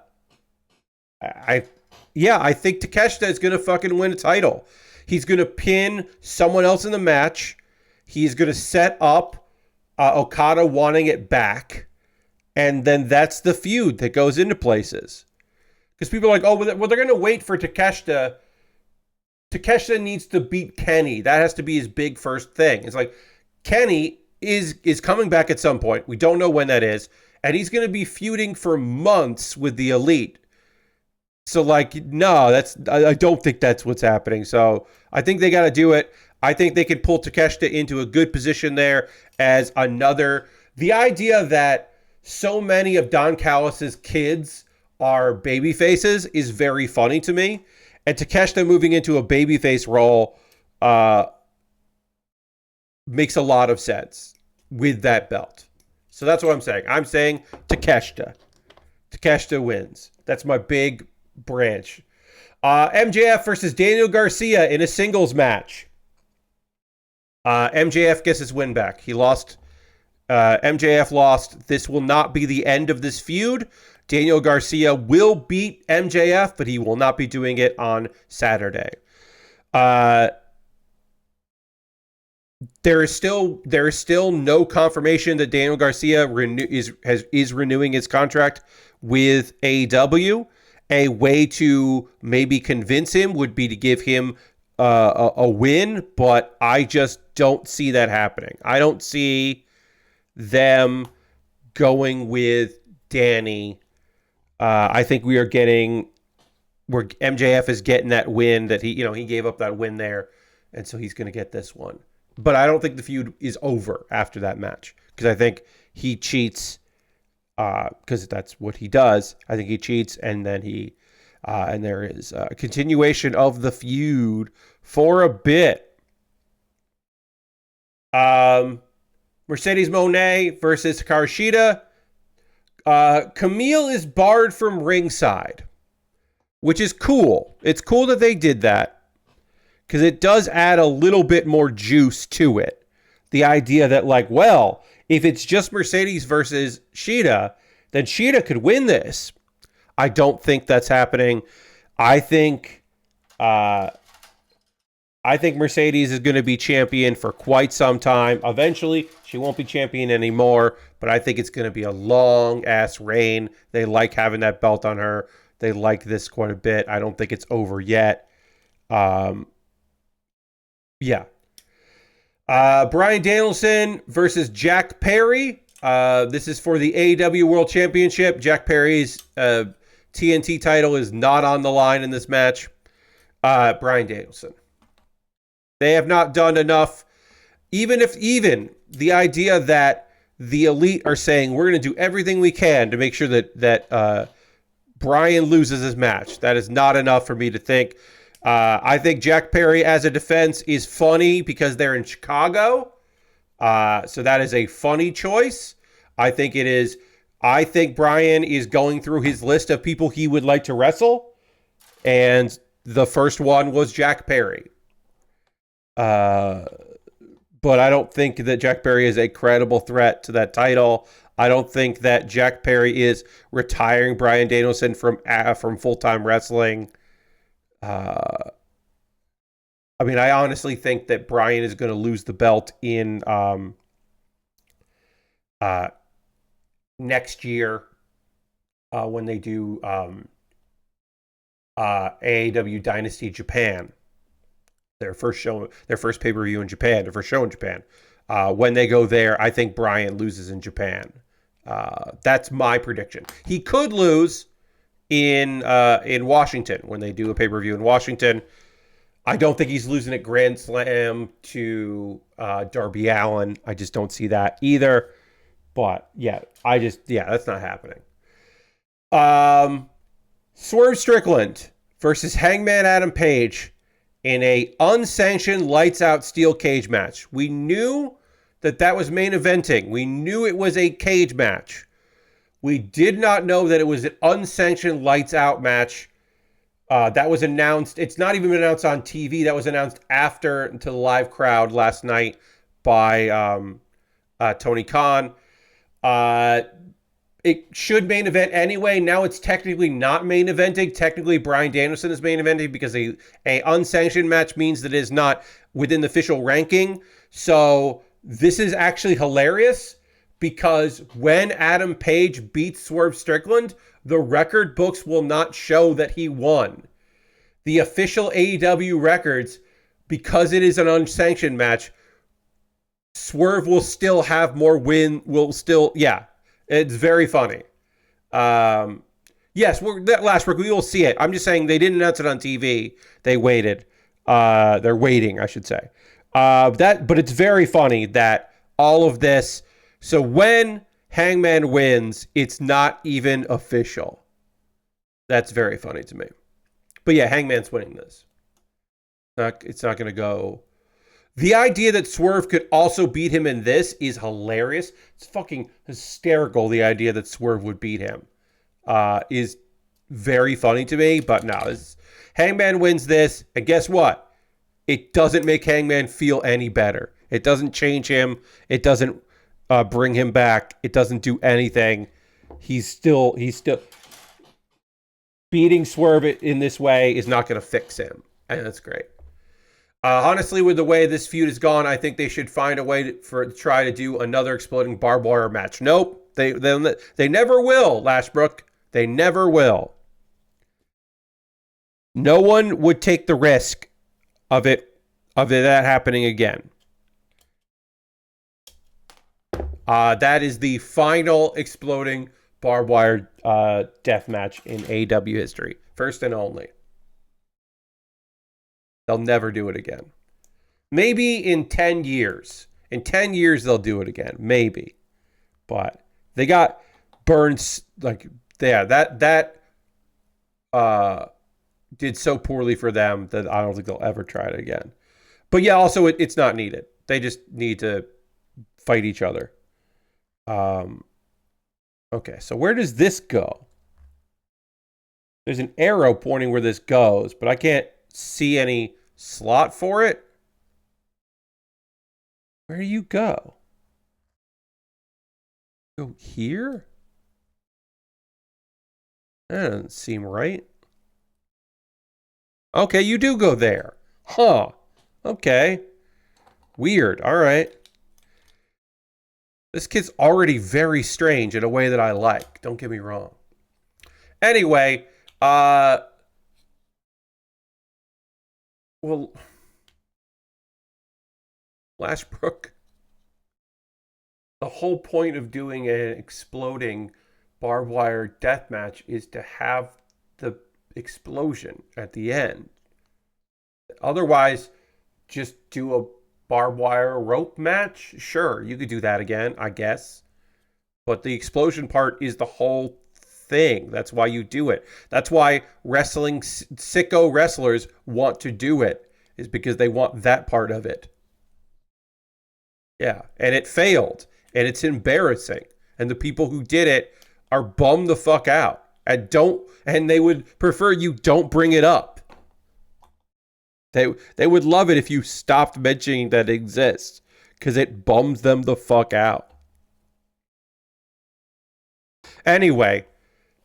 think Takeshita is going to fucking win a title. He's going to pin someone else in the match. He's going to set up Okada wanting it back. And then that's the feud that goes into places. Because people are like, oh, well, they're going to wait for Takeshita. Takeshita needs to beat Kenny. That has to be his big first thing. It's like, Kenny is coming back at some point. We don't know when that is. And he's going to be feuding for months with the Elite. So, no, I don't think that's what's happening. So, I think they got to do it. I think they can pull Takeshita into a good position there as another. The idea that so many of Don Callis' kids are baby faces is very funny to me. And Takeshita moving into a babyface role makes a lot of sense with that belt. So that's what I'm saying. I'm saying Takeshita. Takeshita wins. That's my big branch. MJF versus Daniel Garcia in a singles match. MJF gets his win back. He lost. MJF lost. This will not be the end of this feud. Daniel Garcia will beat MJF, but he will not be doing it on Saturday. There is still no confirmation that Daniel Garcia is renewing his contract with AEW. A way to maybe convince him would be to give him a win, but I just don't see that happening. I don't see them going with Danny. I think where MJF is getting that win that he gave up that win there, and so he's going to get this one. But I don't think the feud is over after that match because I think he cheats because that's what he does. I think he cheats, and then and there is a continuation of the feud for a bit. Mercedes Moné versus Hikaru Shida. Camille is barred from ringside, which is cool. It's cool that they did that because it does add a little bit more juice to it. The idea that, like, well, if it's just Mercedes versus Shida, then Shida could win this. I don't think that's happening. I think Mercedes is going to be champion for quite some time. Eventually, she won't be champion anymore, but I think it's going to be a long-ass reign. They like having that belt on her. They like this quite a bit. I don't think it's over yet. Yeah. Bryan Danielson versus Jack Perry. This is for the AEW World Championship. Jack Perry's TNT title is not on the line in this match. Bryan Danielson. They have not done enough. Even the idea that the Elite are saying we're going to do everything we can to make sure that Bryan loses his match. That is not enough for me to think. I think Jack Perry as a defense is funny because they're in Chicago. So that is a funny choice. I think it is. I think Bryan is going through his list of people he would like to wrestle. And the first one was Jack Perry. But I don't think that Jack Perry is a credible threat to that title. I don't think that Jack Perry is retiring Bryan Danielson from full-time wrestling. I honestly think that Bryan is going to lose the belt in next year when they do AEW Dynasty Japan. Their first pay-per-view in Japan, their first show in Japan. When they go there, I think Bryan loses in Japan. That's my prediction. He could lose in Washington when they do a pay-per-view in Washington. I don't think he's losing at Grand Slam to Darby Allin. I just don't see that either. But that's not happening. Swerve Strickland versus Hangman Adam Page in a unsanctioned lights-out steel cage match. We knew that was main eventing. We knew it was a cage match. We did not know that it was an unsanctioned lights-out match. That was announced. It's not even been announced on TV. That was announced after to the live crowd last night by Tony Khan. It should main event anyway. Now it's technically not main eventing. Technically, Bryan Danielson is main eventing because a unsanctioned match means that it is not within the official ranking. So this is actually hilarious because when Adam Page beats Swerve Strickland, the record books will not show that he won. The official AEW records, because it is an unsanctioned match, Swerve will still have more it's very funny. Yes, that last week we will see it. I'm just saying they didn't announce it on TV. They waited. They're waiting, I should say. But it's very funny that all of this. So when Hangman wins, it's not even official. That's very funny to me. But yeah, Hangman's winning this. It's not going to go The idea that Swerve could also beat him in this is hilarious. It's fucking hysterical. The idea that Swerve would beat him is very funny to me. But no, Hangman wins this. And guess what? It doesn't make Hangman feel any better. It doesn't change him. It doesn't bring him back. It doesn't do anything. He's still beating Swerve in this way is not going to fix him. And that's great. Honestly, with the way this feud has gone, I think they should find a way to try to do another exploding barbed wire match. Nope, they never will, Lashbrook. They never will. No one would take the risk of that happening again. That is the final exploding barbed wire death match in AEW history, first and only. They'll never do it again. Maybe in 10 years. In 10 years, they'll do it again. Maybe. But they got burned. Like, yeah, that did so poorly for them that I don't think they'll ever try it again. But yeah, also, it's not needed. They just need to fight each other. Okay, so where does this go? There's an arrow pointing where this goes, but I can't see any slot for it. Where do you go? Go here? That doesn't seem right. Okay, you do go there. Huh. Okay. Weird. All right. This kid's already very strange in a way that I like. Don't get me wrong. Anyway, well, Lashbrook, the whole point of doing an exploding barbed wire death match is to have the explosion at the end. Otherwise, just do a barbed wire rope match. Sure, you could do that again, I guess. But the explosion part is the whole thing. That's why you do it. That's why wrestling sicko wrestlers want to do it, is because they want that part of it. Yeah, and it failed, and it's embarrassing, and the people who did it are bummed the fuck out, and they would prefer you don't bring it up. They would love it if you stopped mentioning that it exists, because it bums them the fuck out. Anyway,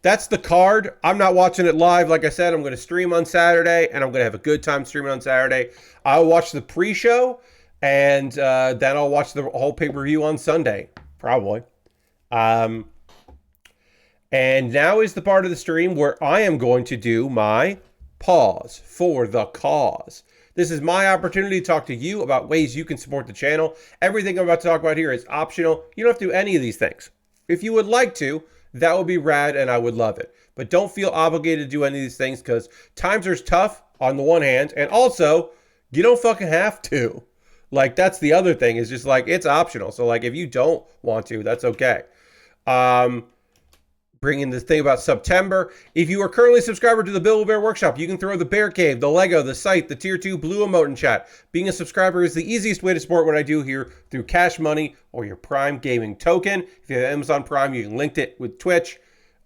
that's the card. I'm not watching it live. Like I said, I'm going to stream on Saturday, and I'm going to have a good time streaming on Saturday. I'll watch the pre-show, and then I'll watch the whole pay-per-view on Sunday, probably. And now is the part of the stream where I am going to do my pause for the cause. This is my opportunity to talk to you about ways you can support the channel. Everything I'm about to talk about here is optional. You don't have to do any of these things. If you would like to, that would be rad and I would love it. But don't feel obligated to do any of these things because times are tough on the one hand, and also you don't fucking have to. Like, that's the other thing, is just like, it's optional. So like, if you don't want to, that's okay. Bringing this thing about September. If you are currently a subscriber to the Baer Workshop, you can throw the Bear Cave, the Lego, the site, the Tier 2 Blue Emote in chat. Being a subscriber is the easiest way to support what I do here through Cash Money or your Prime Gaming token. If you have Amazon Prime, you can link it with Twitch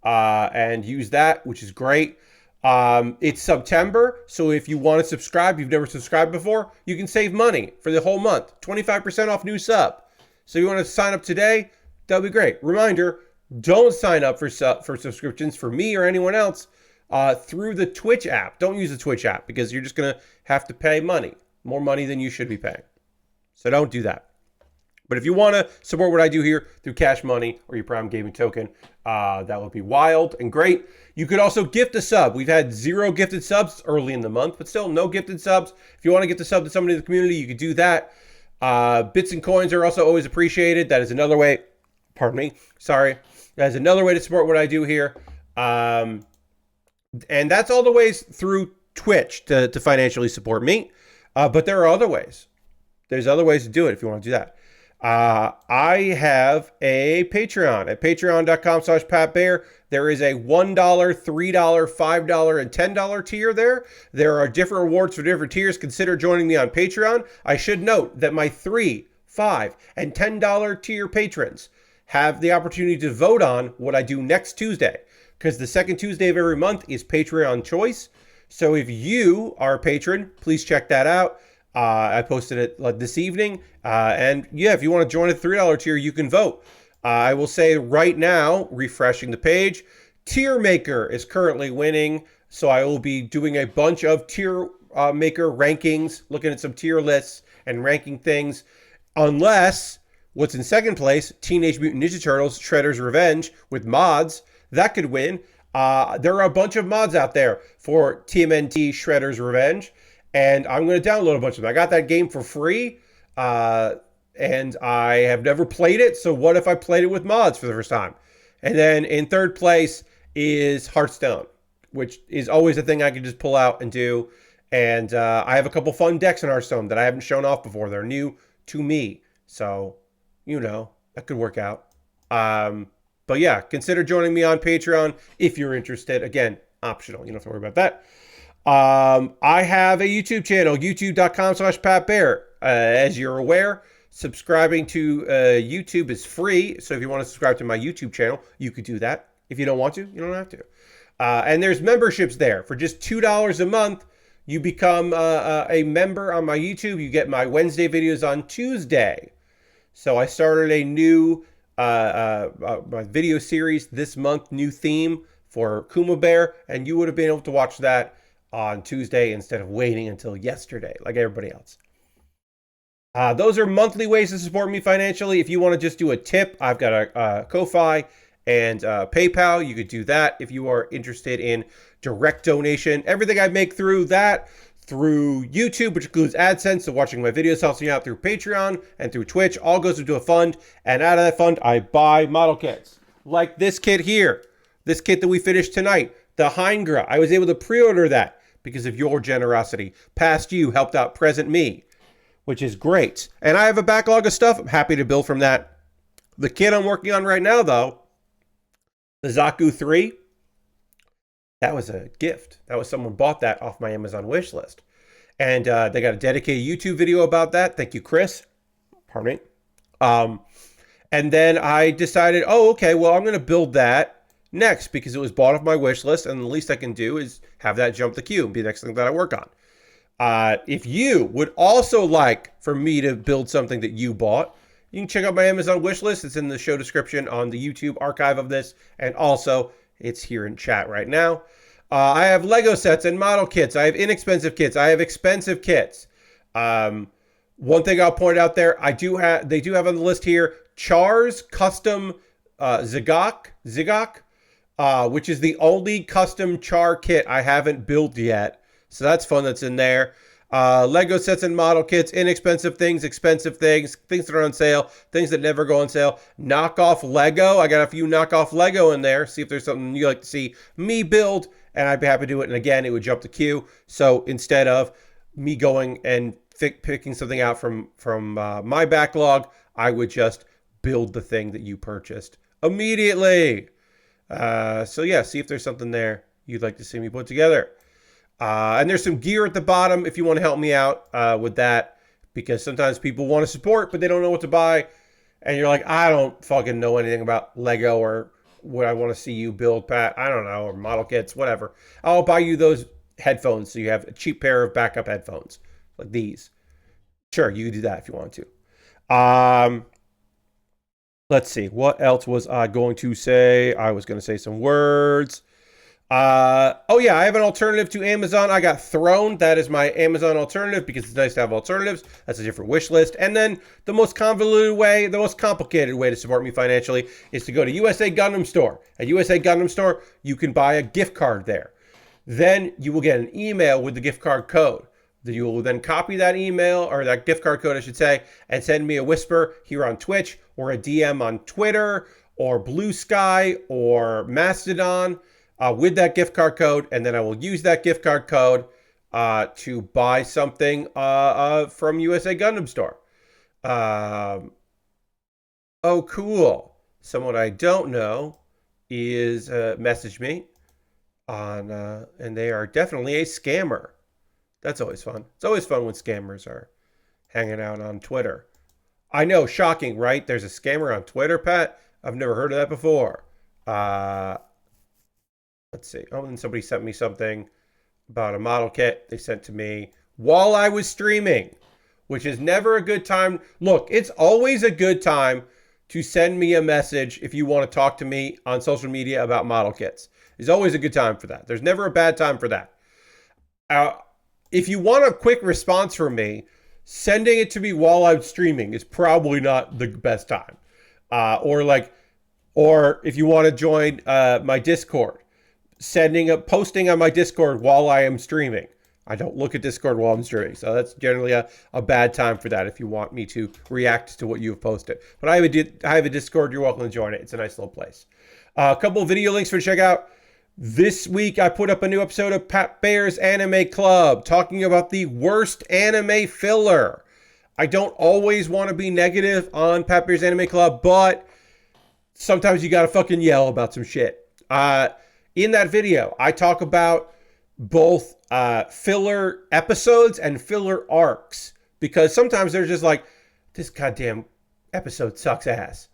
and use that, which is great. It's September, so if you want to subscribe, you've never subscribed before, you can save money for the whole month. 25% off new sub. So if you want to sign up today, that'll be great. Reminder, don't sign up for subscriptions for me or anyone else through the Twitch app. Don't use the Twitch app because you're just going to have to pay money. More money than you should be paying. So don't do that. But if you want to support what I do here through Cash Money or your Prime Gaming token, that would be wild and great. You could also gift a sub. We've had 0 gifted subs early in the month, but still no gifted subs. If you want to gift a sub to somebody in the community, you could do that. Bits and coins are also always appreciated. That is another way. Pardon me. Sorry. That's another way to support what I do here. And that's all the ways through Twitch to financially support me. But there are other ways. There's other ways to do it if you want to do that. I have a Patreon at patreon.com/PatBear. There is a $1, $3, $5, and $10 tier there. There are different rewards for different tiers. Consider joining me on Patreon. I should note that my $3, $5, and $10 tier patrons have the opportunity to vote on what I do next Tuesday, because the second Tuesday of every month is Patreon Choice. So if you are a patron, please check that out. I posted it this evening. And yeah, if you want to join a $3 tier, you can vote. I will say right now, refreshing the page, Tier Maker is currently winning. So I will be doing a bunch of Tier Maker rankings, looking at some tier lists and ranking things. Unless what's in second place, Teenage Mutant Ninja Turtles Shredder's Revenge with mods, that could win. There are a bunch of mods out there for TMNT Shredder's Revenge, and I'm going to download a bunch of them. I got that game for free, and I have never played it, so what if I played it with mods for the first time? And then in third place is Hearthstone, which is always a thing I can just pull out and do. And I have a couple fun decks in Hearthstone that I haven't shown off before. They're new to me, so, that could work out. But yeah, consider joining me on Patreon if you're interested. Again, optional. You don't have to worry about that. I have a YouTube channel, youtube.com/PatBear. As you're aware, subscribing to YouTube is free. So if you want to subscribe to my YouTube channel, you could do that. If you don't want to, you don't have to. And there's memberships there. For just $2 a month, you become a member on my YouTube. You get my Wednesday videos on Tuesday. So I started a new my video series this month, new theme for Kuma Baer, and you would have been able to watch that on Tuesday instead of waiting until yesterday, like everybody else. Those are monthly ways to support me financially. If you want to just do a tip, I've got a Ko-Fi and PayPal. You could do that if you are interested in direct donation. Everything I make through that, through YouTube, which includes AdSense, so watching my videos helps me out through Patreon and through Twitch, all goes into a fund, and out of that fund, I buy model kits. Like this kit here, this kit that we finished tonight, the Heingra. I was able to pre-order that because of your generosity. Past you helped out present me, which is great. And I have a backlog of stuff. I'm happy to build from that. The kit I'm working on right now, though, the Zaku III, that was a gift. That was someone bought that off my Amazon wish list. And they got a dedicated YouTube video about that. Thank you, Chris. Pardon me. And then I decided, okay, well, I'm going to build that next because it was bought off my wish list. And the least I can do is have that jump the queue and be the next thing that I work on. If you would also like for me to build something that you bought, you can check out my Amazon wish list. It's in the show description on the YouTube archive of this. And also, it's here in chat right now. I have Lego sets and model kits. I have inexpensive kits. I have expensive kits. One thing I'll point out there, they do have on the list here, Char's custom Zigok, which is the only custom Char kit I haven't built yet. So that's fun. That's in there. Lego sets and model kits, inexpensive things, expensive things, things that are on sale, things that never go on sale. Knockoff Lego. I got a few knockoff Lego in there. See if there's something you like to see me build, and I'd be happy to do it. And again, it would jump the queue. So instead of me going and picking something out from my backlog, I would just build the thing that you purchased immediately. So yeah, see if there's something there you'd like to see me put together. And there's some gear at the bottom if you want to help me out with that, because sometimes people want to support, but they don't know what to buy. And you're like, I don't fucking know anything about Lego or what I want to see you build, Pat. I don't know, or model kits, whatever. I'll buy you those headphones so you have a cheap pair of backup headphones like these. Sure, you can do that if you want to. Let's see. What else was I going to say? I was going to say some words. Oh yeah, I have an alternative to Amazon. I got Throne. That is my Amazon alternative because it's nice to have alternatives. That's a different wish list. And then the most convoluted way, the most complicated way to support me financially is to go to USA Gundam Store. At USA Gundam Store, you can buy a gift card there. Then you will get an email with the gift card code. You will then copy that email, or that gift card code, I should say, and send me a whisper here on Twitch, or a DM on Twitter, or Blue Sky, or Mastodon, with that gift card code, and then I will use that gift card code to buy something from USA Gundam Store. Oh, cool. Someone I don't know is messaged me on, and they are definitely a scammer. That's always fun. It's always fun when scammers are hanging out on Twitter. I know, shocking, right? There's a scammer on Twitter, Pat. I've never heard of that before. Uh, let's see. Oh, and somebody sent me something about a model kit they sent to me while I was streaming, which is never a good time. Look, it's always a good time to send me a message if you want to talk to me on social media about model kits. There's always a good time for that. There's never a bad time for that. Uh, if you want a quick response from me, sending it to me while I'm streaming is probably not the best time. Or if you want to join my Discord, posting on my Discord while I am streaming. I don't look at Discord while I'm streaming, so that's generally a bad time for that if you want me to react to what you've posted. But I have a Discord. You're welcome to join it. It's a nice little place. A couple of video links for check out. This week, I put up a new episode of Pat Baer's Anime Club talking about the worst anime filler. I don't always want to be negative on Pat Baer's Anime Club, but sometimes you got to fucking yell about some shit. In that video, I talk about both filler episodes and filler arcs because sometimes they're just like, this goddamn episode sucks ass.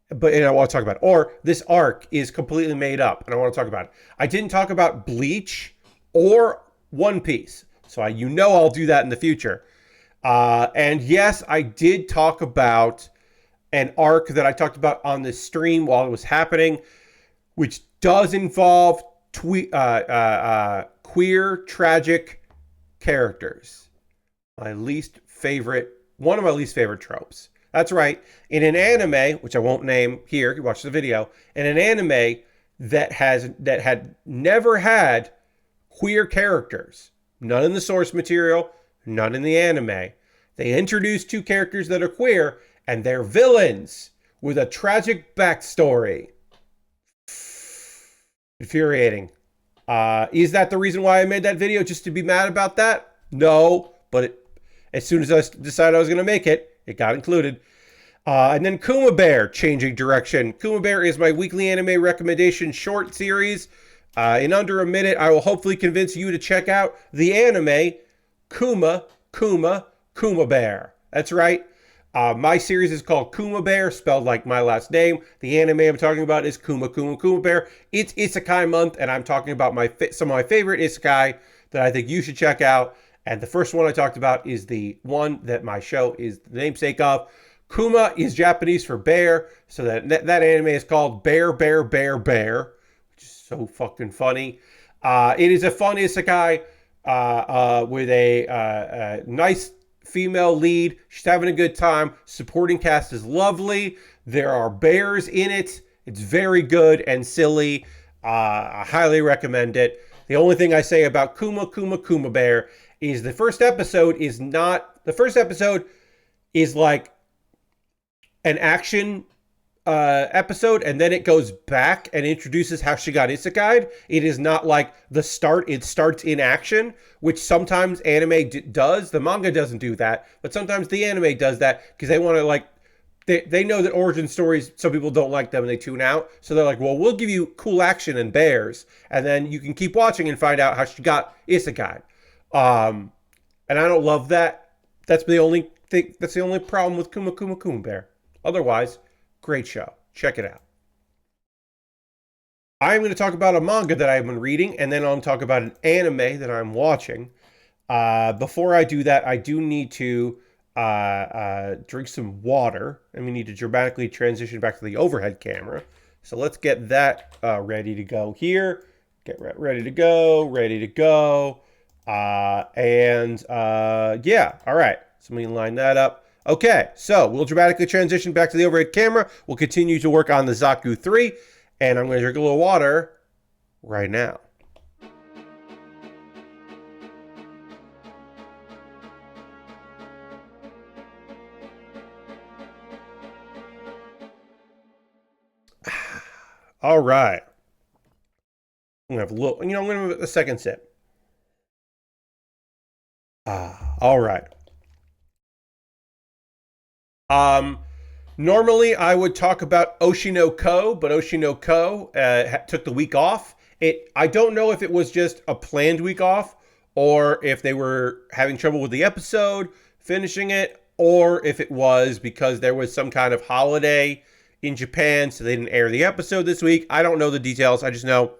But I want to talk about it. Or this arc is completely made up, and I want to talk about it. I didn't talk about Bleach or One Piece, so I'll do that in the future. And yes, I did talk about an arc that I talked about on the stream while it was happening, which does involve queer tragic characters. One of my least favorite tropes. That's right. In an anime, which I won't name here, you watch the video, in an anime that had never had queer characters, none in the source material, none in the anime. They introduced two characters that are queer, and they're villains with a tragic backstory. Infuriating. Is that the reason why I made that video? Just to be mad about that? No, but as soon as I decided I was going to make it, it got included. And then Kuma Baer, changing direction. Kuma Baer is my weekly anime recommendation short series. In under a minute, I will hopefully convince you to check out the anime Kuma Baer. That's right. My series is called Kuma Baer, spelled like my last name. The anime I'm talking about is Kuma Baer. It's Isekai month, and I'm talking about some of my favorite Isekai that I think you should check out. And the first one I talked about is the one that my show is the namesake of. Kuma is Japanese for bear, so that anime is called Baer, which is so fucking funny. It is a fun isekai with a nice female lead. She's having a good time. Supporting cast is lovely. There are bears in it. It's very good and silly. I highly recommend it. The only thing I say about Kuma Baer is the first episode is like an action episode, and then it goes back and introduces how she got isekai'd. It is not like the start. It starts in action, which sometimes anime does. The manga doesn't do that, but sometimes the anime does that because they want to they know that origin stories, some people don't like them and they tune out. So they're like, well, we'll give you cool action and bears, and then you can keep watching and find out how she got isekai'd. And I don't love that. That's the only thing. That's the only problem with Kuma Baer. Otherwise, great show. Check it out. I'm going to talk about a manga that I've been reading, and then I'll talk about an anime that I'm watching. Before I do that, I do need to drink some water, and we need to dramatically transition back to the overhead camera. So let's get that ready to go here. Get ready to go. Yeah, all right. So let me line that up. Okay, so we'll dramatically transition back to the overhead camera. We'll continue to work on the Zaku 3, and I'm going to drink a little water right now. All right. I'm going to have a little, I'm going to have a second sip. All right. Normally, I would talk about Oshinoko, but Oshinoko took the week off. I don't know if it was just a planned week off, or if they were having trouble with the episode, finishing it, or if it was because there was some kind of holiday in Japan, so they didn't air the episode this week. I don't know the details. I just know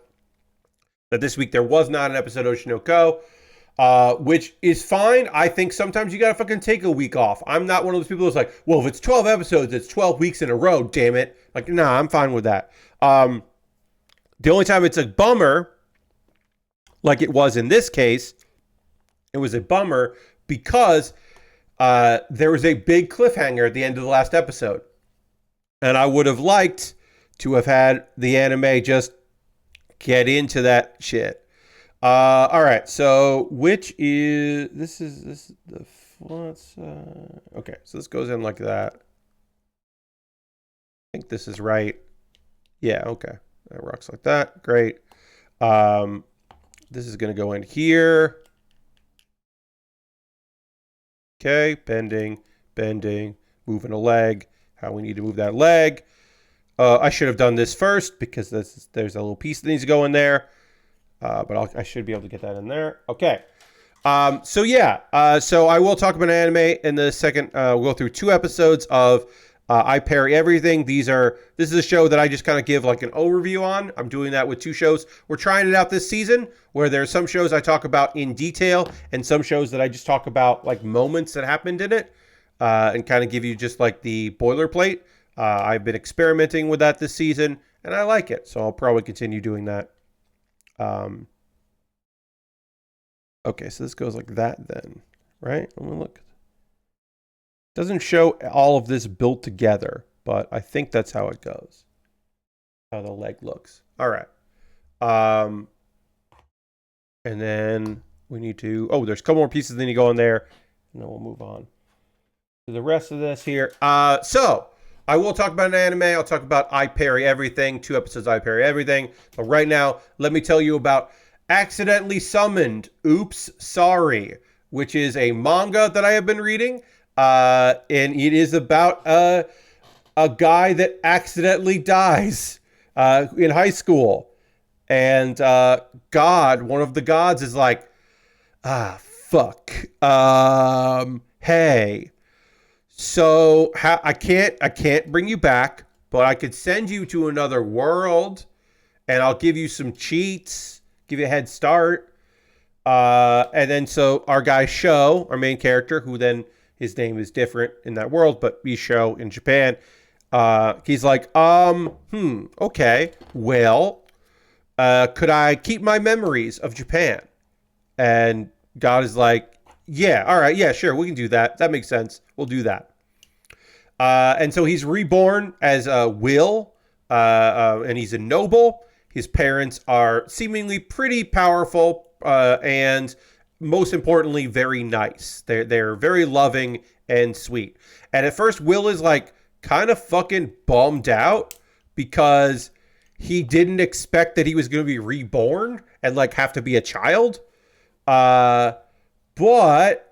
that this week there was not an episode of Oshinoko. Which is fine. I think sometimes you gotta fucking take a week off. I'm not one of those people that's like, well, if it's 12 episodes, it's 12 weeks in a row, damn it. Like, nah, I'm fine with that. The only time it's a bummer, like it was in this case, it was a bummer because there was a big cliffhanger at the end of the last episode. And I would have liked to have had the anime just get into that shit. All right. So which is this is the let's okay. So this goes in like that. I think this is right. Yeah. Okay. That rocks like that. Great. This is gonna go in here. Okay. Bending, moving a leg. How we need to move that leg. I should have done this first because there's a little piece that needs to go in there. But I should be able to get that in there. Okay. So I will talk about an anime in the second. We'll go through 2 episodes of I Parry Everything. This is a show that I just kind of give like an overview on. I'm doing that with 2 shows. We're trying it out this season where there's some shows I talk about in detail and some shows that I just talk about like moments that happened in it and kind of give you just like the boilerplate. I've been experimenting with that this season and I like it. So I'll probably continue doing that. Okay, so this goes like that then, right? Let me look. Doesn't show all of this built together, but I think that's how it goes. How the leg looks. All right. And then we need to, there's a couple more pieces that need to go in there, and then we'll move on to the rest of this here. So I will talk about an anime. I'll talk about I Parry Everything, 2 episodes of I Parry Everything. But right now, let me tell you about Accidentally Summoned, Oops, Sorry, which is a manga that I have been reading. And it is about a guy that accidentally dies in high school. And one of the gods is like, fuck. Hey. So I can't bring you back, but I could send you to another world and I'll give you some cheats, give you a head start. And then so our guy Sho, our main character, who then his name is different in that world, but we Sho in Japan. He's like, okay, well, could I keep my memories of Japan? And God is like, yeah, all right, yeah, sure, we can do that. That makes sense. We'll do that. And so he's reborn as Will, and he's a noble. His parents are seemingly pretty powerful, and most importantly, very nice. They're very loving and sweet. And at first, Will is like kind of fucking bummed out because he didn't expect that he was going to be reborn and like have to be a child. But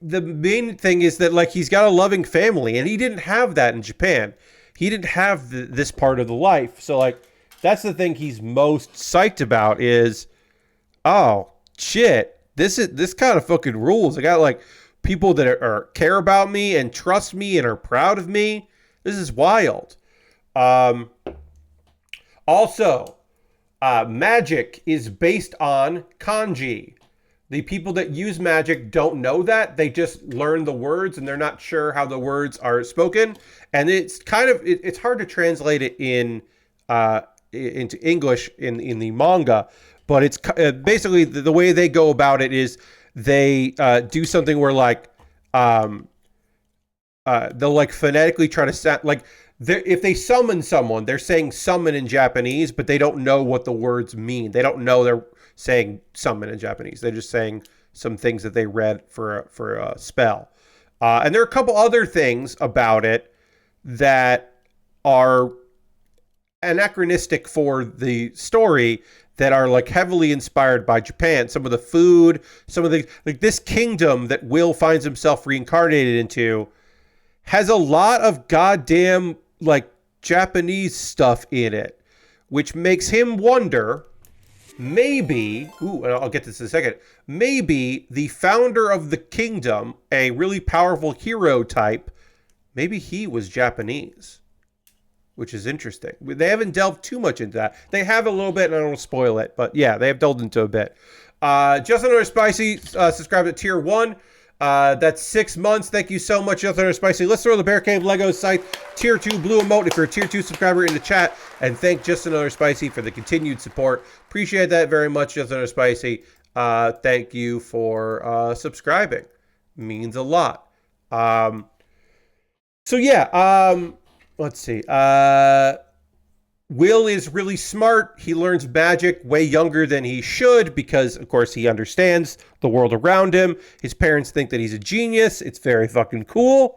the main thing is that like he's got a loving family and he didn't have that in Japan. He didn't have this part of the life. So like that's the thing he's most psyched about is, oh shit, this kind of fucking rules. I got like people that are care about me and trust me and are proud of me. This is wild. Also, magic is based on kanji. The people that use magic don't know that. They just learn the words and they're not sure how the words are spoken. And it's kind of, it's hard to translate it into English in the manga. But it's basically the way they go about it is they do something where like, they'll like phonetically try to sound like, if they summon someone, they're saying summon in Japanese, but they don't know what the words mean. They don't know they're saying summon in Japanese. They're just saying some things that they read for a spell. And there are a couple other things about it that are anachronistic for the story that are like heavily inspired by Japan. Some of the food, some of the like this kingdom that Will finds himself reincarnated into has a lot of goddamn, like, Japanese stuff in it, which makes him wonder, maybe, ooh, and I'll get to this in a second, maybe the founder of the kingdom, a really powerful hero type, maybe he was Japanese, which is interesting. They haven't delved too much into that. They have a little bit, and I don't want to spoil it, but yeah, they have delved into a bit. Just Another Spicy, subscribe to Tier 1. That's 6 months. Thank you so much, Just Another Spicy. Let's throw the Bear Cave Lego site Tier 2 blue emote if you're a Tier 2 subscriber in the chat. And thank Just Another Spicy for the continued support. Appreciate that very much, Just Another Spicy. Thank you for subscribing. Means a lot. So yeah, let's see. Will is really smart. He learns magic way younger than he should because, of course, he understands the world around him. His parents think that he's a genius. It's very fucking cool.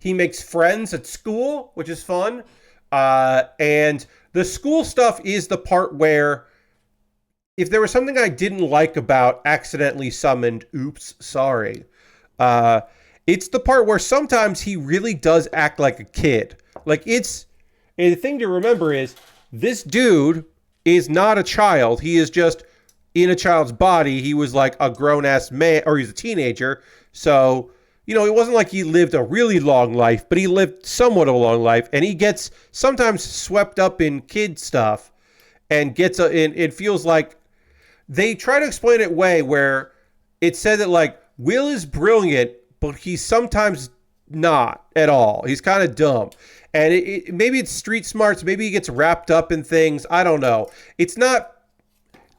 He makes friends at school, which is fun. And the school stuff is the part where, if there was something I didn't like about Accidentally Summoned, oops, sorry, it's the part where sometimes he really does act like a kid. Like, and the thing to remember is, this dude is not a child. He is just in a child's body. He was like a grown-ass man, or he's a teenager. So, you know, it wasn't like he lived a really long life, but he lived somewhat of a long life. And he gets sometimes swept up in kid stuff and it feels like they try to explain it way where it said that, like, Will is brilliant, but he's sometimes not at all. He's kind of dumb. And maybe it's street smarts. Maybe he gets wrapped up in things. I don't know. It's not...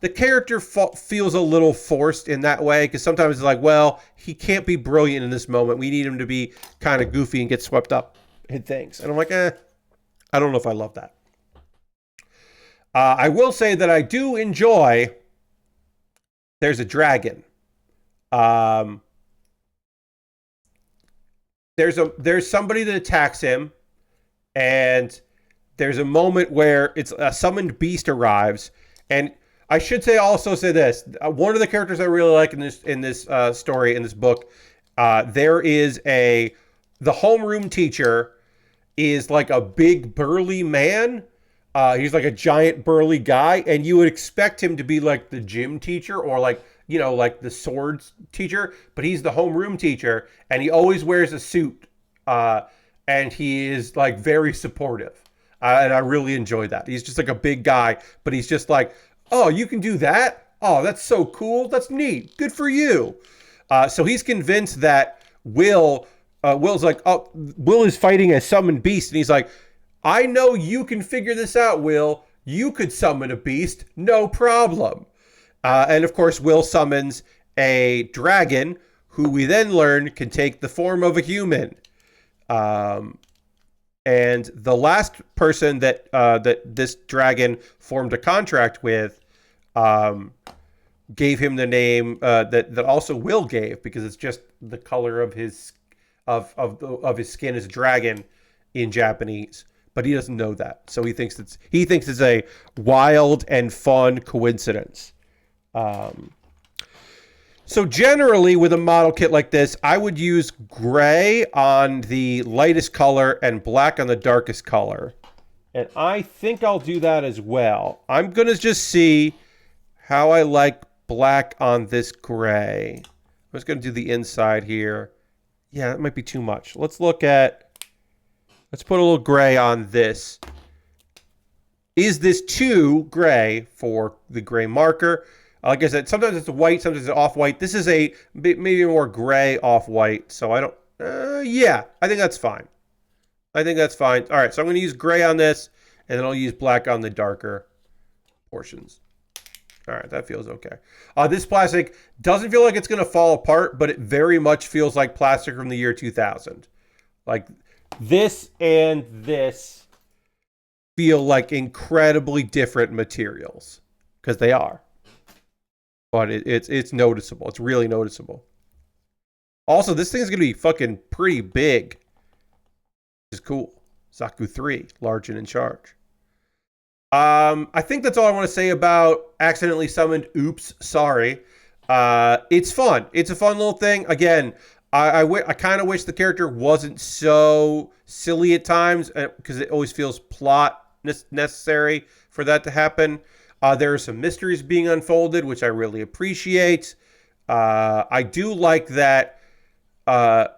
The character feels a little forced in that way because sometimes it's like, well, he can't be brilliant in this moment. We need him to be kind of goofy and get swept up in things. And I'm like, I don't know if I love that. I will say that I do enjoy... There's a dragon. There's somebody that attacks him. And there's a moment where it's a summoned beast arrives, and I should also say this: one of the characters I really like in this story, in this book, there is the homeroom teacher is like a big burly man. He's like a giant burly guy, and you would expect him to be like the gym teacher or like, you know, like the swords teacher, but he's the homeroom teacher, and he always wears a suit. And he is, like, very supportive. And I really enjoy that. He's just like a big guy, but he's just like, oh, you can do that? Oh, that's so cool. That's neat. Good for you. So he's convinced that Will's like, oh, Will is fighting a summoned beast. And he's like, I know you can figure this out, Will. You could summon a beast. No problem. And, of course, Will summons a dragon who we then learn can take the form of a human. And the last person that this dragon formed a contract with, gave him the name that also Will gave, because it's just the color of his his skin is dragon in Japanese, but he doesn't know that, so he thinks it's a wild and fun coincidence. So generally, with a model kit like this, I would use gray on the lightest color and black on the darkest color. And I think I'll do that as well. I'm going to just see how I like black on this gray. I'm just going to do the inside here. Yeah, that might be too much. Let's put a little gray on this. Is this too gray for the gray marker? Like I said, sometimes it's white, sometimes it's off-white. This is maybe more gray off-white, so I don't... yeah, I think that's fine. All right, so I'm going to use gray on this, and then I'll use black on the darker portions. All right, that feels okay. This plastic doesn't feel like it's going to fall apart, but it very much feels like plastic from the year 2000. Like, this and this feel like incredibly different materials, because they are. But it's noticeable. It's really noticeable. Also, this thing is going to be fucking pretty big. Which is cool. Zaku III, large and in charge. I think that's all I want to say about Accidentally Summoned. Oops, sorry. It's fun. It's a fun little thing. Again, I kind of wish the character wasn't so silly at times because it always feels plot necessary for that to happen. There are some mysteries being unfolded, which I really appreciate. I do like that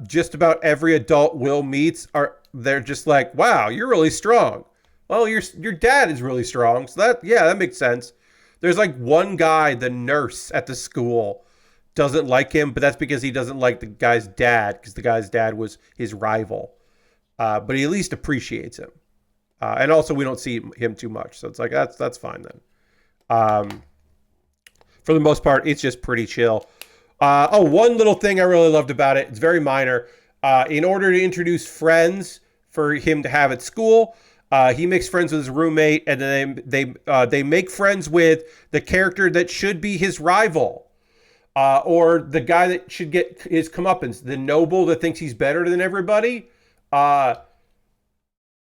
just about every adult Will meets they're just like, wow, you're really strong. Well, your dad is really strong, so that makes sense. There's like one guy, the nurse at the school, doesn't like him, but that's because he doesn't like the guy's dad, because the guy's dad was his rival. But he at least appreciates him. And also, we don't see him too much, so it's like that's fine then. For the most part, it's just pretty chill. One little thing I really loved about it. It's very minor. In order to introduce friends for him to have at school, he makes friends with his roommate, and then they make friends with the character that should be his rival. Or the guy that should get his comeuppance, the noble that thinks he's better than everybody.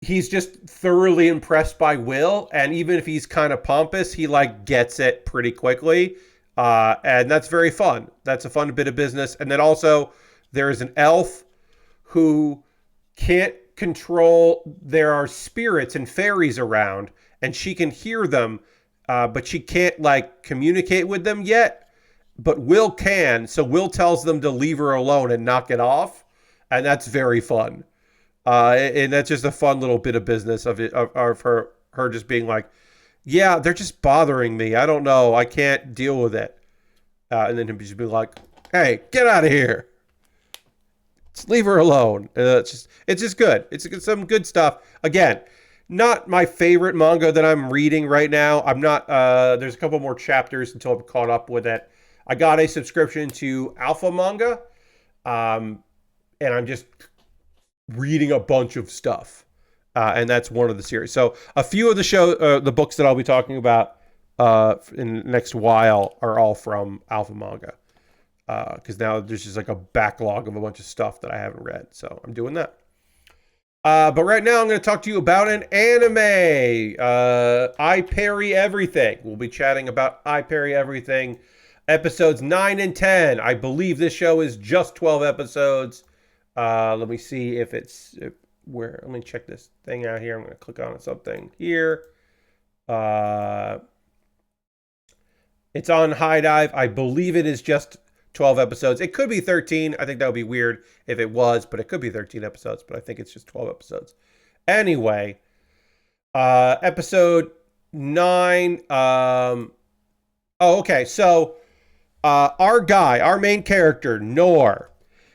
He's just thoroughly impressed by Will, and even if he's kind of pompous, he like gets it pretty quickly, and that's very fun. That's a fun bit of business. And then also there is an elf who can't control. There are spirits and fairies around, and she can hear them, but she can't like communicate with them yet. But Will can, so Will tells them to leave her alone and knock it off, and that's very fun. And that's just a fun little bit of business of her just being like, yeah, they're just bothering me. I don't know, I can't deal with it. And then him just be like, hey, get out of here. Just leave her alone. It's just good. It's some good stuff. Again, not my favorite manga that I'm reading right now. I'm not. There's a couple more chapters until I'm caught up with it. I got a subscription to Alpha Manga, and I'm just reading a bunch of stuff, and that's one of the series. So a few of the books that I'll be talking about in the next while are all from Alpha Manga, because now there's just like a backlog of a bunch of stuff that I haven't read. So I'm doing that. But right now I'm going to talk to you about an anime, I Parry Everything. We'll be chatting about I Parry Everything. Episodes 9 and 10. I believe this show is just 12 episodes. Let me see if where. Let me check this thing out here. I'm going to click on something here. It's on High Dive. I believe it is just 12 episodes. It could be 13. I think that would be weird if it was, but it could be 13 episodes. But I think it's just 12 episodes. Anyway, episode 9. Okay. So, our main character, Nor,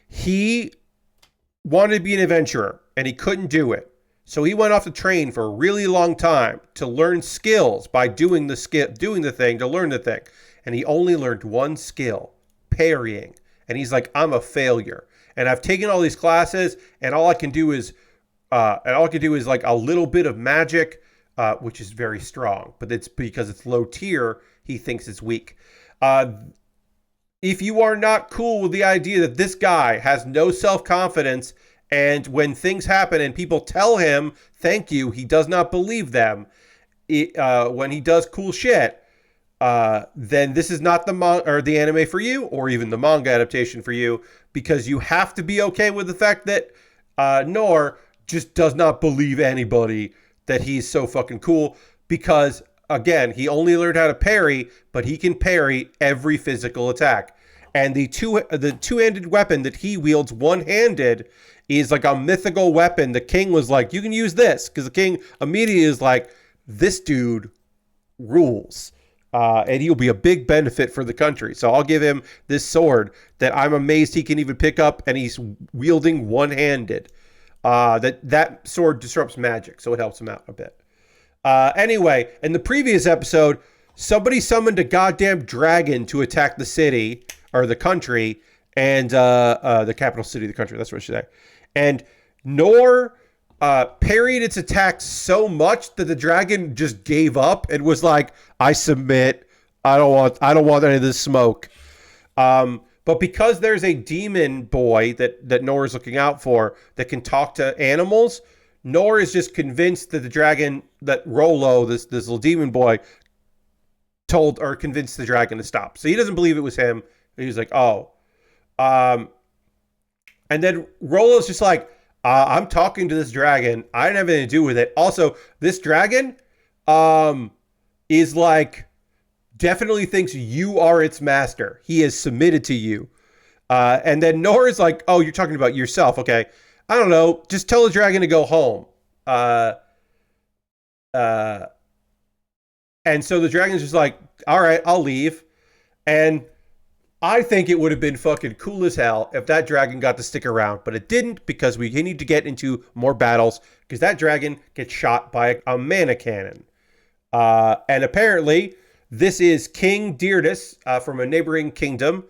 he wanted to be an adventurer and he couldn't do it. So he went off to train for a really long time to learn skills by doing the thing to learn the thing. And he only learned one skill, parrying. And he's like, I'm a failure. And I've taken all these classes and all I can do is like a little bit of magic, which is very strong, but it's because it's low tier. He thinks it's weak. If you are not cool with the idea that this guy has no self-confidence, and when things happen and people tell him thank you, he does not believe them, when he does cool shit, then this is not the anime for you, or even the manga adaptation for you, because you have to be okay with the fact that Nor just does not believe anybody that he's so fucking cool, because again, he only learned how to parry, but he can parry every physical attack. And the two-handed weapon that he wields one-handed is like a mythical weapon. The king was like, you can use this, because the king immediately is like, this dude rules. And he'll be a big benefit for the country. So I'll give him this sword that I'm amazed he can even pick up, and he's wielding one-handed. That sword disrupts magic, so it helps him out a bit. Anyway, in the previous episode, somebody summoned a goddamn dragon to attack the city, or the country, and the capital city of the country. That's what I should say. And Nor parried its attack so much that the dragon just gave up and was like, I submit. I don't want any of this smoke. But because there's a demon boy that Nor is looking out for that can talk to animals, Nor is just convinced that the dragon, that Rolo, this little demon boy, convinced the dragon to stop. So he doesn't believe it was him. He's like, oh. And then Rollo's just like, I'm talking to this dragon. I didn't have anything to do with it. Also, this dragon is like, definitely thinks you are its master. He is submitted to you. And then Nora's like, oh, you're talking about yourself. Okay. I don't know. Just tell the dragon to go home. And so the dragon's just like, all right, I'll leave. And I think it would have been fucking cool as hell if that dragon got to stick around, but it didn't because we need to get into more battles because that dragon gets shot by a mana cannon. And apparently, this is King Dyrdas from a neighboring kingdom.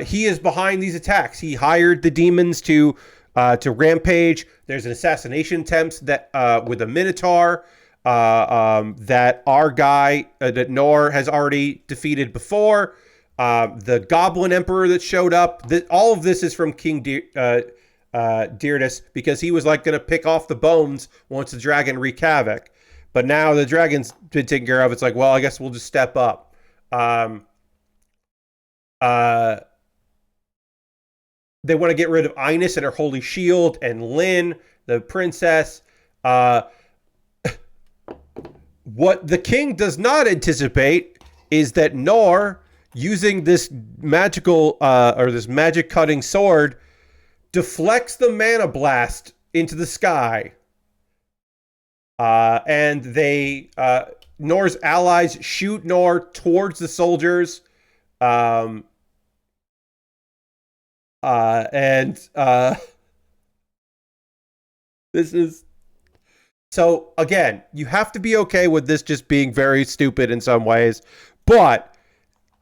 He is behind these attacks. He hired the demons to rampage. There's an assassination attempt that with a minotaur that our guy that Nor has already defeated before. The Goblin Emperor that showed up. All of this is from King Dyrdas because he was like going to pick off the bones once the dragon wreaked havoc. But now the dragon's been taken care of. It's like, well, I guess we'll just step up. They want to get rid of Ines and her holy shield and Lynn, the princess. What the king does not anticipate is that Nor, using this magical or this magic cutting sword, deflects the mana blast into the sky. And they Nor's allies shoot Nor towards the soldiers. This is so, again, you have to be okay with this just being very stupid in some ways, but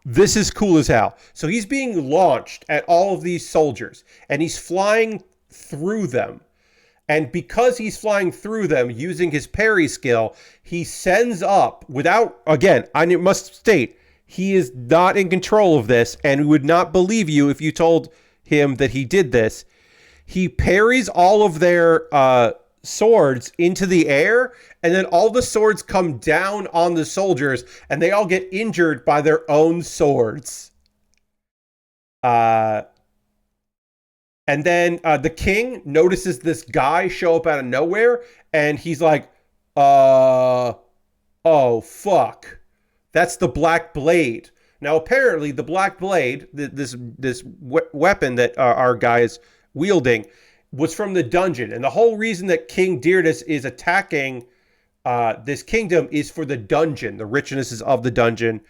this is cool as hell. So he's being launched at all of these soldiers, and he's flying through them. And because he's flying through them using his parry skill, he sends up without, again, I must state, he is not in control of this and would not believe you if you told him that he did this. He parries all of their swords into the air, and then all the swords come down on the soldiers, and they all get injured by their own swords. And then the king notices this guy show up out of nowhere, and he's like, oh, fuck. That's the Black Blade. Now, apparently, the Black Blade, this weapon that our guy is wielding, was from the dungeon. And the whole reason that King Dyrdas is attacking this kingdom is for the dungeon. The richnesses of the dungeon.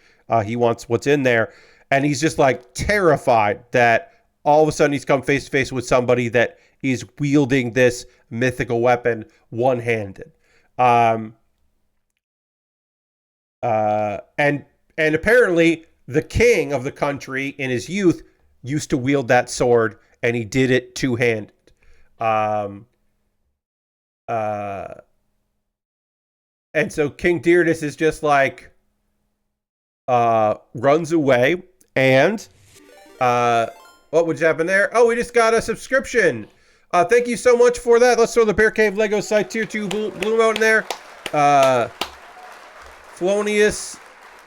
He wants what's in there. And he's just like terrified that all of a sudden he's come face to face with somebody that is wielding this mythical weapon one-handed. And apparently the king of the country in his youth used to wield that sword, and he did it two-handed. And so King Dyrdas is just like runs away, and what would happen there? Oh, we just got a subscription. Thank you so much for that. Let's throw the Bear Cave Lego site tier 2 bloom out in there. Flonius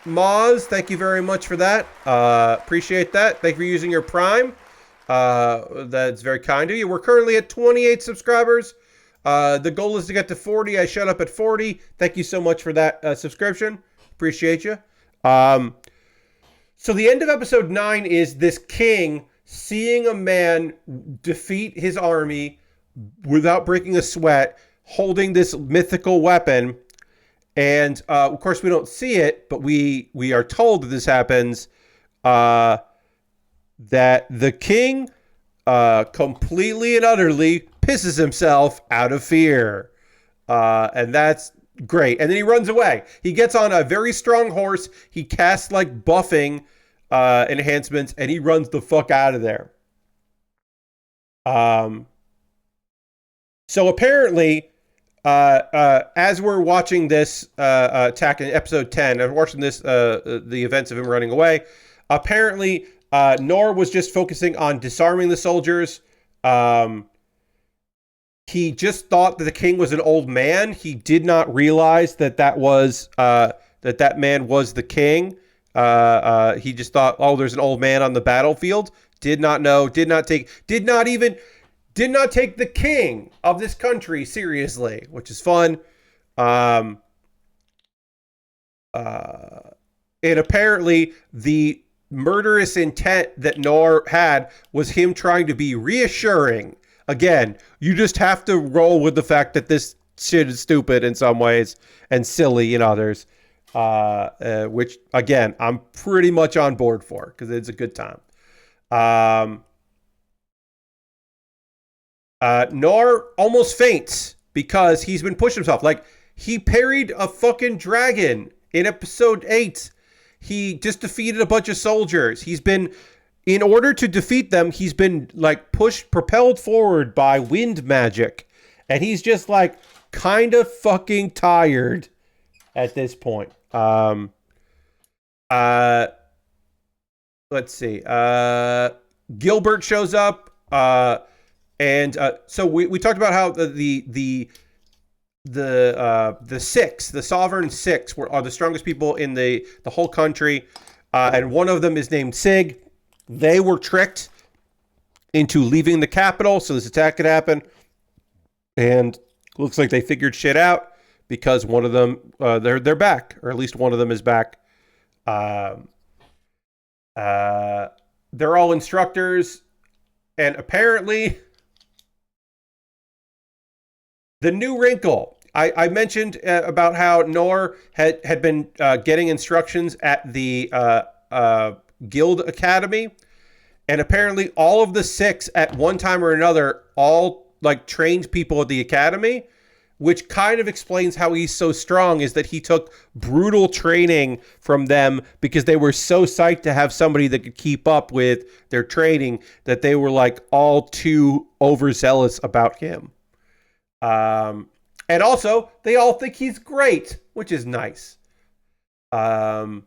Moz, thank you very much for that. Appreciate that. Thank you for using your Prime. That's very kind of you. We're currently at 28 subscribers. The goal is to get to 40. I shut up at 40. Thank you so much for that subscription. Appreciate you. So the end of episode 9 is this king seeing a man defeat his army without breaking a sweat, holding this mythical weapon. And of course, we don't see it, but we are told that this happens. That the king completely and utterly pisses himself out of fear. And that's great. And then he runs away. He gets on a very strong horse. He casts like buffing enhancements, and he runs the fuck out of there. So apparently, as we're watching this attack in episode 10, I'm watching this, the events of him running away. Apparently, Nor was just focusing on disarming the soldiers. He just thought that the king was an old man. He did not realize that was that man was the king. He just thought, oh, there's an old man on the battlefield. Did not know. Did not even did not take the king of this country seriously, which is fun. And apparently the murderous intent that Nor had was him trying to be reassuring. Again, you just have to roll with the fact that this shit is stupid in some ways and silly in others. Which, again, I'm pretty much on board for because it's a good time. Nor almost faints because he's been pushing himself. Like, he parried a fucking dragon in episode 8. He just defeated a bunch of soldiers. He's been, in order to defeat them, he's been like propelled forward by wind magic. And he's just like kind of fucking tired at this point. Let's see. Gilbert shows up. And so we talked about how the six, the sovereign six, are the strongest people in the whole country, and one of them is named Sig. They were tricked into leaving the capital so this attack could happen, and looks like they figured shit out because one of them they're back, or at least one of them is back. They're all instructors, and apparently the new wrinkle. I mentioned about how Nor had been getting instructions at the Guild Academy, and apparently all of the 6 at one time or another all like trained people at the academy, which kind of explains how he's so strong, is that he took brutal training from them because they were so psyched to have somebody that could keep up with their training that they were like all too overzealous about him. And also, they all think he's great, which is nice. They're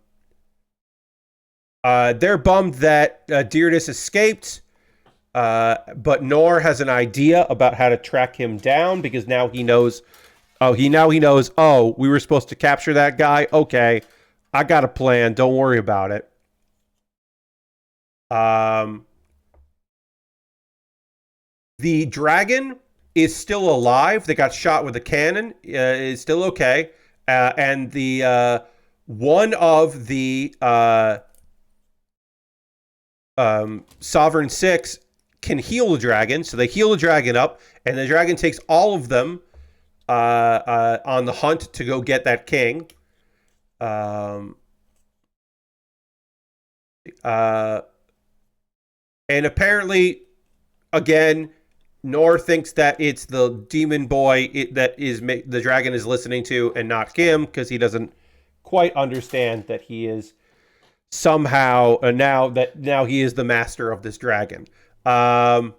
bummed that Dearness escaped, but Nor has an idea about how to track him down because now he knows. Oh, he knows. Oh, we were supposed to capture that guy. Okay, I got a plan. Don't worry about it. The dragon is still alive. They got shot with a cannon. Is still okay. And the one of the Sovereign 6 can heal the dragon. So they heal the dragon up, and the dragon takes all of them on the hunt to go get that king. And apparently, again, Nor thinks that it's the demon boy that is the dragon is listening to, and not him, because he doesn't quite understand that he is somehow now he is the master of this dragon. Let's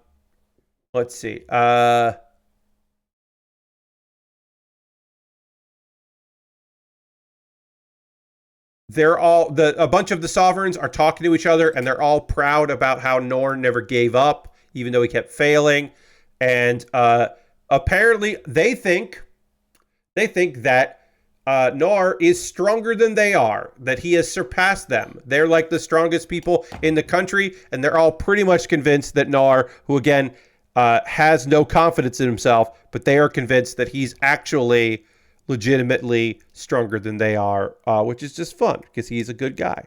see. They're all a bunch of the sovereigns are talking to each other, and they're all proud about how Nor never gave up, even though he kept failing. And apparently they think that Nor is stronger than they are, that he has surpassed them. They're like the strongest people in the country, and they're all pretty much convinced that Nor, who again has no confidence in himself, but they are convinced that he's actually legitimately stronger than they are, which is just fun because he's a good guy.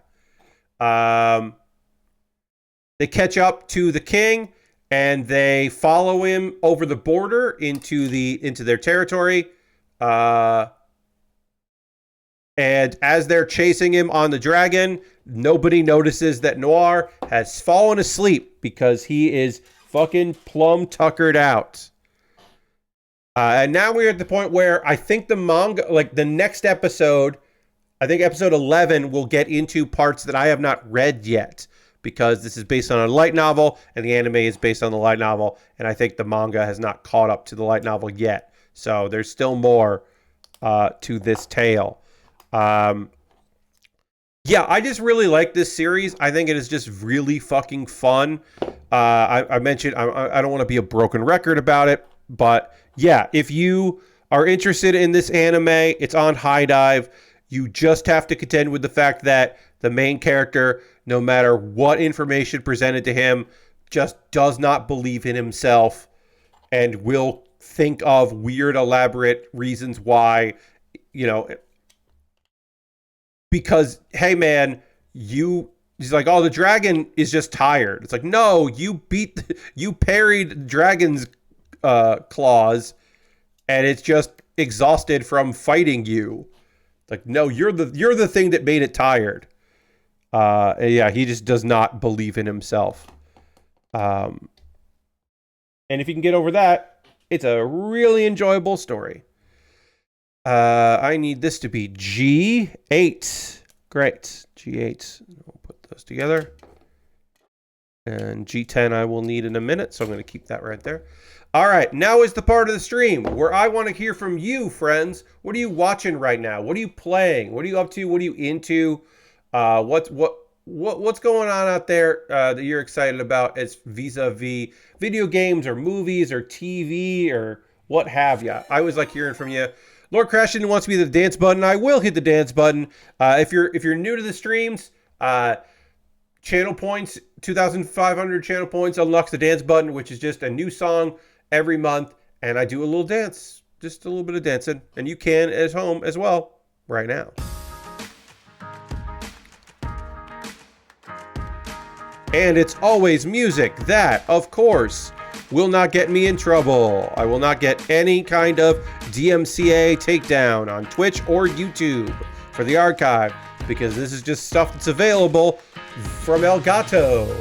They catch up to the king, and they follow him over the border into their territory. And as they're chasing him on the dragon, nobody notices that Noir has fallen asleep because he is fucking plumb tuckered out. And now we're at the point where I think the manga, like the next episode, I think episode 11 will get into parts that I have not read yet, because this is based on a light novel, and the anime is based on the light novel, and I think the manga has not caught up to the light novel yet. So there's still more to this tale. Yeah, I just really like this series. I think it is just really fucking fun. I mentioned, I don't want to be a broken record about it, but yeah, if you are interested in this anime, it's on High Dive. You just have to contend with the fact that the main character, no matter what information presented to him, just does not believe in himself. and will think of weird, elaborate reasons why, you know, because, hey, man, he's like, oh, the dragon is just tired. It's like, no, you parried dragon's claws, and it's just exhausted from fighting you. Like, no, you're the thing that made it tired. Yeah, he just does not believe in himself. And if you can get over that, it's a really enjoyable story. I need this to be G8. Great. G8. We'll put those together. And G10 I will need in a minute, so I'm going to keep that right there. All right, now is the part of the stream where I want to hear from you, friends. What are you watching right now? What are you playing? What are you up to? What are you into? What's going on out there that you're excited about as vis-a-vis video games or movies or TV or what have you? I always like hearing from you. Lord Crashton wants me to hit the dance button. I will hit the dance button. If you're new to the streams, channel points, 2,500 channel points unlocks the dance button, which is just a new song every month, and I do a little dance, just a little bit of dancing, and you can at home as well right now. And it's always music that, of course, will not get me in trouble. I will not get any kind of DMCA takedown on Twitch or YouTube for the archive, because this is just stuff that's available from Elgato.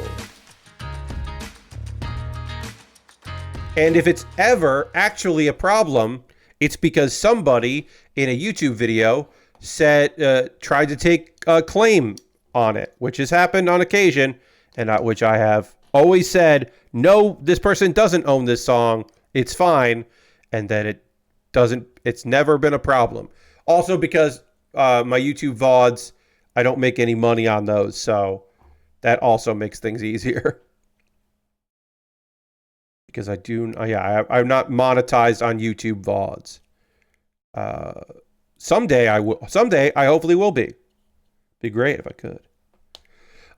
And if it's ever actually a problem, it's because somebody in a YouTube video tried to take a claim on it, which has happened on occasion, and which I have always said, no, this person doesn't own this song. It's fine. And then it's never been a problem. Also because my YouTube VODs, I don't make any money on those, so that also makes things easier. Because I'm not monetized on YouTube VODs. Someday I will. Someday I hopefully will be. Be great if I could.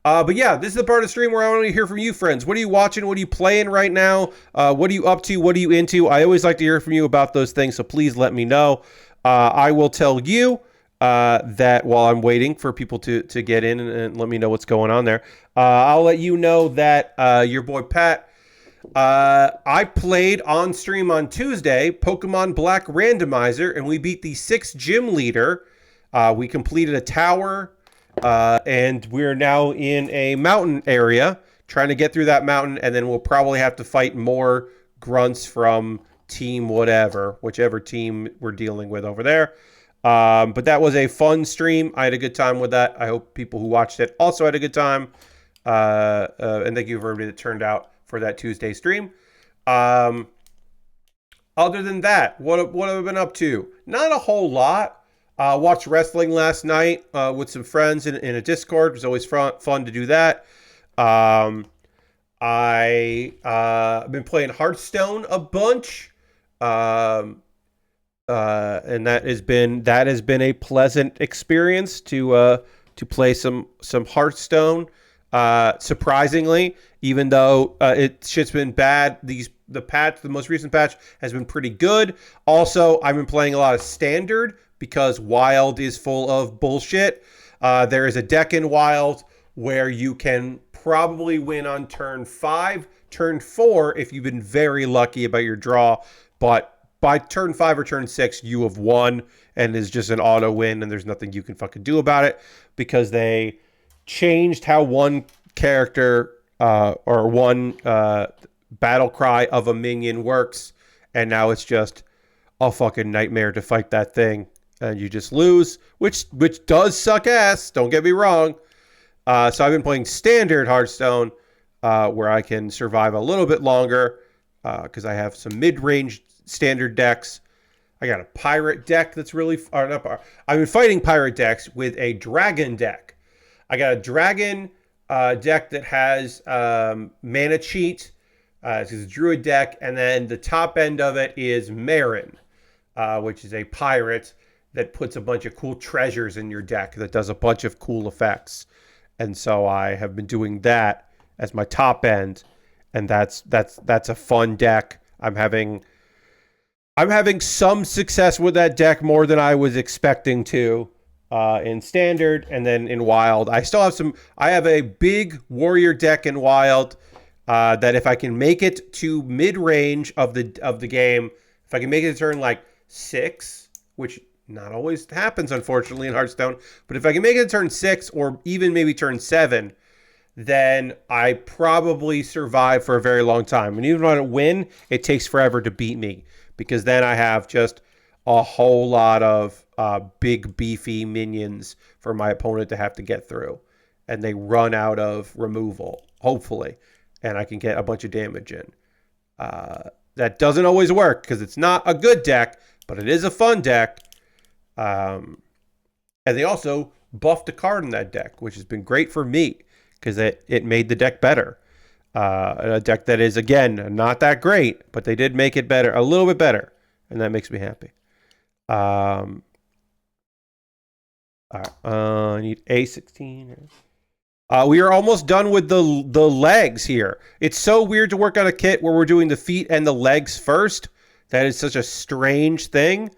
But yeah, this is the part of the stream where I want to hear from you, friends. What are you watching? What are you playing right now? What are you up to? What are you into? I always like to hear from you about those things, so please let me know. I will tell you that while I'm waiting for people to get in and let me know what's going on there. I'll let you know that your boy Pat, I played on stream on Tuesday Pokemon Black Randomizer, and we beat the 6th gym leader. We completed a tower, and we're now in a mountain area trying to get through that mountain, and then we'll probably have to fight more grunts from team whichever team we're dealing with over there. But that was a fun stream. I had a good time with that. I hope people who watched it also had a good time. And thank you for everybody that turned out for that Tuesday stream. Other than that, what have I been up to? Not a whole lot. Watched wrestling last night with some friends in a Discord. It was always fun to do that. I've been playing Hearthstone a bunch. And that has been a pleasant experience to play some Hearthstone. Surprisingly, even though shit's been bad, the most recent patch has been pretty good. Also, I've been playing a lot of Standard because Wild is full of bullshit. There is a deck in Wild where you can probably win on turn 5, turn 4 if you've been very lucky about your draw, but by turn 5 or turn 6, you have won, and it's just an auto win, and there's nothing you can fucking do about it because they changed how one character or one battle cry of a minion works, and now it's just a fucking nightmare to fight that thing, and you just lose, which does suck ass. Don't get me wrong. So I've been playing Standard Hearthstone, where I can survive a little bit longer because I have some mid-range Standard decks. I got a pirate deck that's really... I've been fighting pirate decks with a dragon deck. I got a dragon deck that has mana cheat. It's a druid deck. And then the top end of it is Marin, which is a pirate that puts a bunch of cool treasures in your deck that does a bunch of cool effects. And so I have been doing that as my top end. And that's a fun deck. I'm having some success with that deck, more than I was expecting to in standard, and then in wild. I still have some. I have a big warrior deck in wild that if I can make it to mid range of the game, if I can make it to turn like 6, which not always happens unfortunately in Hearthstone, but if I can make it to turn 6 or even maybe turn 7, then I probably survive for a very long time. And even when I win, it takes forever to beat me, because then I have just a whole lot of big, beefy minions for my opponent to have to get through. And they run out of removal, hopefully, and I can get a bunch of damage in. That doesn't always work, because it's not a good deck, but it is a fun deck. And they also buffed a card in that deck, which has been great for me, because it made the deck better. A deck that is, again, not that great, but they did make it better, a little bit better, and that makes me happy. All right, I need A16. We are almost done with the legs here. It's so weird to work on a kit where we're doing the feet and the legs first. That is such a strange thing.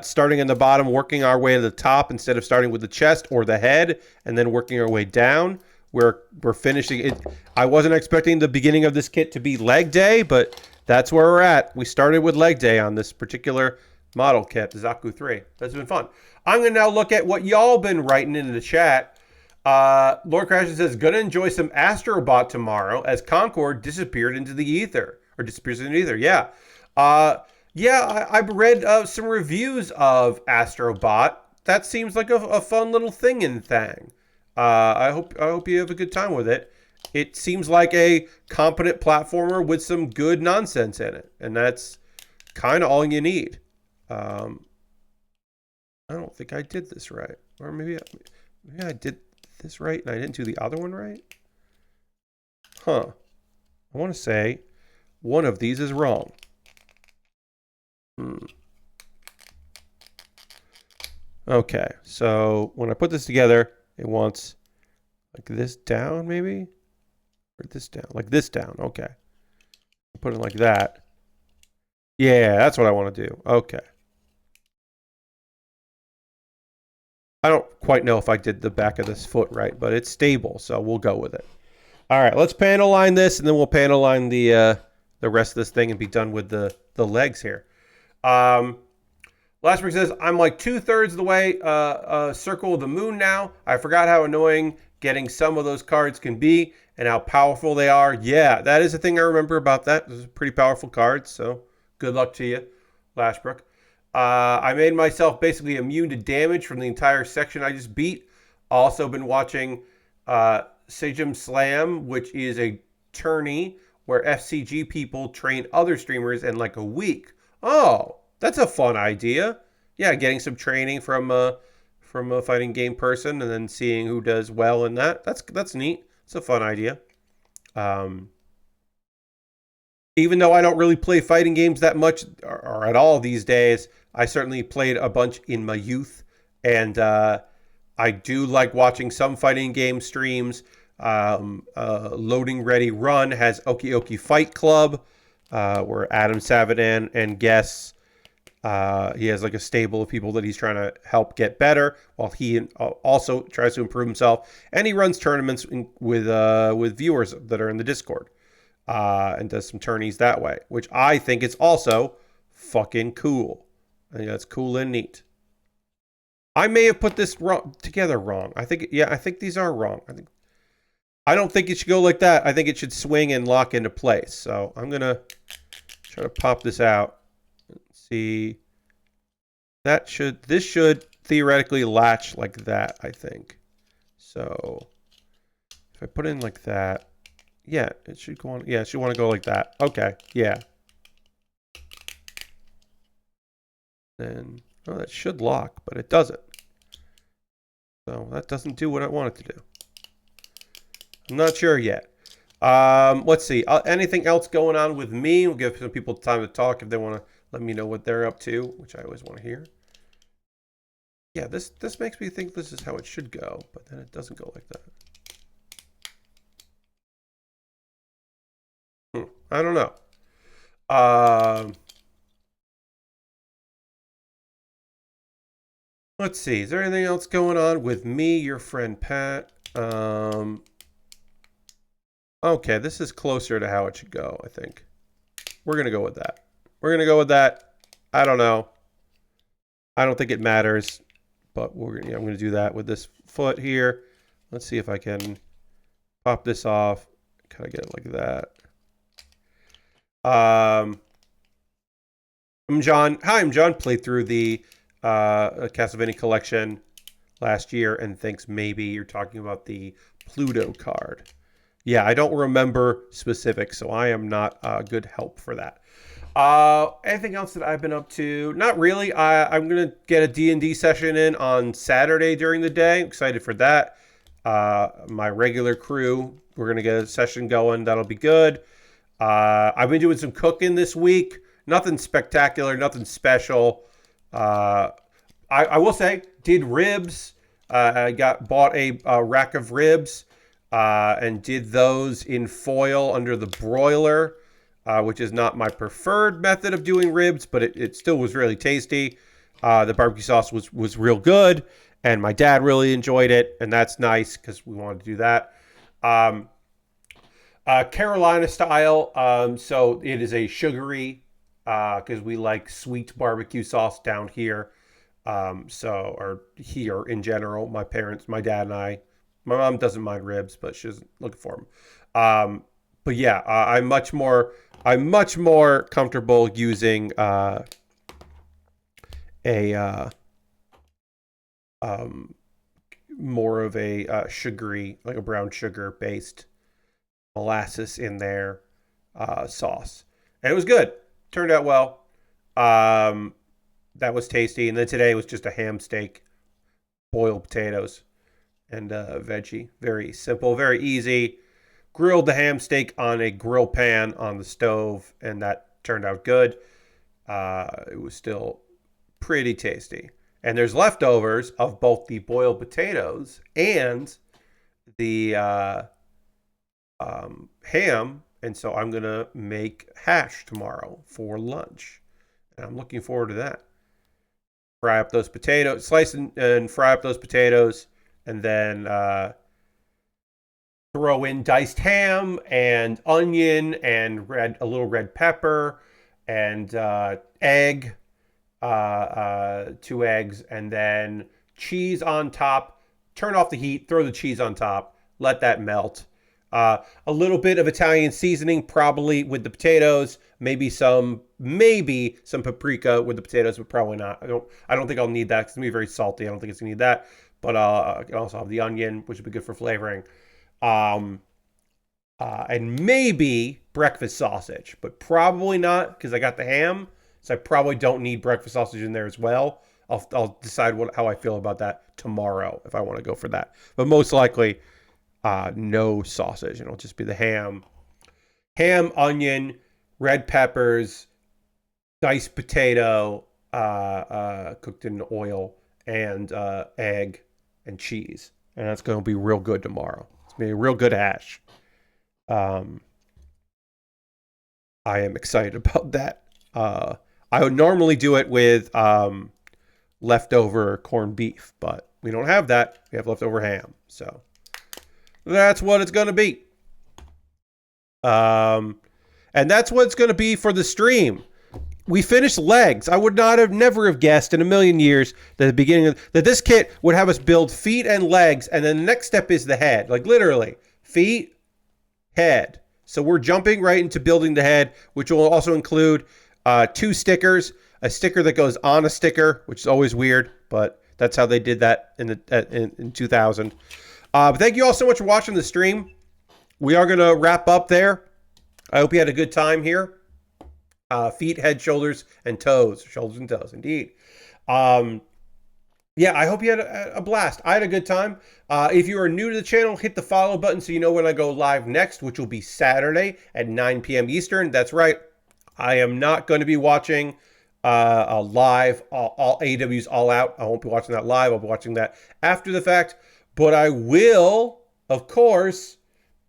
Starting in the bottom, working our way to the top instead of starting with the chest or the head and then working our way down. We're finishing it. I wasn't expecting the beginning of this kit to be leg day, but that's where we're at. We started with leg day on this particular model kit, the Zaku 3. That's been fun. I'm going to now look at what y'all been writing in the chat. Lord Crasher says, gonna enjoy some Astrobot tomorrow as Concord disappeared into the ether. Or disappears into the ether, yeah. I've read some reviews of Astrobot. That seems like a fun little thing and thing. I hope you have a good time with it. It seems like a competent platformer with some good nonsense in it, and that's kind of all you need. I don't think I did this right, or maybe I did this right and I didn't do the other one right. Huh? I want to say one of these is wrong. Okay, so when I put this together, it wants like this down, maybe? Or this down, like this down, okay. Put it like that. Yeah, that's what I want to do, okay. I don't quite know if I did the back of this foot right, but it's stable, so we'll go with it. All right, let's panel line this, and then we'll panel line the rest of this thing and be done with the legs here. Lastbrick says, I'm like 2/3 of the way Circle of the Moon now. I forgot how annoying getting some of those cards can be and how powerful they are. Yeah, that is the thing I remember about that. Those are pretty powerful cards, so good luck to you, Lashbrook. I made myself basically immune to damage from the entire section I just beat. Also been watching Sejum Slam, which is a tourney where FCG people train other streamers in like a week. Oh, that's a fun idea. Yeah, getting some training from a fighting game person and then seeing who does well in that. That's neat. It's a fun idea. Even though I don't really play fighting games that much or at all these days, I certainly played a bunch in my youth, and I do like watching some fighting game streams. Loading Ready Run has Oki Oki Fight Club, where Adam Savadan and guests. He has like a stable of people that he's trying to help get better, while he also tries to improve himself. And he runs tournaments with viewers that are in the Discord, and does some tourneys that way, which I think is also fucking cool. I think that's cool and neat. I may have put this together wrong. I think these are wrong. I don't think it should go like that. I think it should swing and lock into place. So I'm gonna try to pop this out. See, this should theoretically latch like that, I think. So if I put in like that, yeah, it should go on. Yeah, it should want to go like that. Okay, yeah. Then, oh, that should lock, but it doesn't. So that doesn't do what I want it to do. I'm not sure yet. Let's see. Anything else going on with me? We'll give some people time to talk if they want to let me know what they're up to, which I always want to hear. Yeah, this makes me think this is how it should go, but then it doesn't go like that. I don't know. Let's see. Is there anything else going on with me, your friend Pat? Okay, this is closer to how it should go, I think. We're going to go with that. We're going to go with that. I don't know. I don't think it matters, but I'm going to do that with this foot here. Let's see if I can pop this off. Kind of get it like that. I'm John. Hi, I'm John. Played through the Castlevania collection last year and thinks maybe you're talking about the Pluto card. Yeah, I don't remember specifics, so I am not good help for that. Anything else that I've been up to? Not really. I'm going to get a D&D session in on Saturday during the day. I'm excited for that. My regular crew, we're going to get a session going. That'll be good. I've been doing some cooking this week. Nothing spectacular, nothing special. I will say, did ribs. I bought a rack of ribs and did those in foil under the broiler, which is not my preferred method of doing ribs, but it still was really tasty. The barbecue sauce was real good, and my dad really enjoyed it, and that's nice because we wanted to do that. Carolina style, so it is a sugary, because we like sweet barbecue sauce down here. Or here in general, my parents, my dad and I, my mom doesn't mind ribs, but she's looking for them. But yeah, I'm much more comfortable using more of a sugary, like a brown sugar based molasses in their sauce, and it was good. Turned out well. That was tasty. And then today was just a ham steak, boiled potatoes, and veggie. Very simple, very easy. Grilled the ham steak on a grill pan on the stove, and that turned out good. It was still pretty tasty. And there's leftovers of both the boiled potatoes and the ham. And so I'm going to make hash tomorrow for lunch. And I'm looking forward to that. Fry up those potatoes, slice and fry up those potatoes, and then throw in diced ham and onion and a little red pepper and egg, 2 eggs, and then cheese on top. Turn off the heat, throw the cheese on top, let that melt. A little bit of Italian seasoning, probably with the potatoes. Maybe some paprika with the potatoes, but probably not. I don't think I'll need that. It's gonna be very salty. I don't think it's gonna need that. But I can also have the onion, which would be good for flavoring. And maybe breakfast sausage, but probably not because I got the ham, so I probably don't need breakfast sausage in there as well. I'll decide how I feel about that tomorrow if I want to go for that. But most likely, no sausage. It'll just be the ham, onion, red peppers, diced potato, cooked in oil, and egg and cheese. And that's going to be real good tomorrow. It's going to be a real good hash. I am excited about that. I would normally do it with leftover corned beef, but we don't have that. We have leftover ham. So that's what it's going to be. And that's what it's going to be for the stream. We finished legs. I would never have guessed in a million years that the beginning that this kit would have us build feet and legs, and then the next step is the head. Like literally, feet, head. So we're jumping right into building the head, which will also include 2 stickers, a sticker that goes on a sticker, which is always weird, but that's how they did that in 2000. But thank you all so much for watching the stream. We are going to wrap up there. I hope you had a good time here. Feet, head, shoulders, and toes. Shoulders and toes, indeed. Yeah, I hope you had a blast. I had a good time. If you are new to the channel, hit the follow button so you know when I go live next, which will be Saturday at 9 p.m. Eastern. That's right. I am not going to be watching a live, all AEW's All Out. I won't be watching that live. I'll be watching that after the fact. But I will, of course,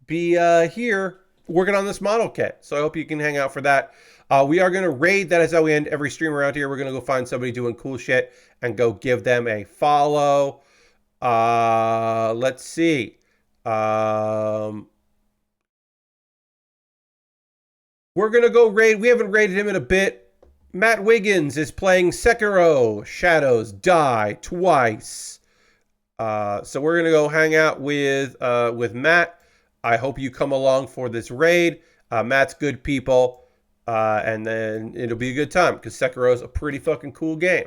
be here working on this model kit. So I hope you can hang out for that. We are going to raid. That is how we end every stream around here. We're going to go find somebody doing cool shit and go give them a follow. Let's see. We're going to go raid. We haven't raided him in a bit. Matt Wiggins is playing Sekiro. Shadows die twice. So we're going to go hang out with Matt. I hope you come along for this raid. Matt's good people. And then it'll be a good time because Sekiro is a pretty fucking cool game.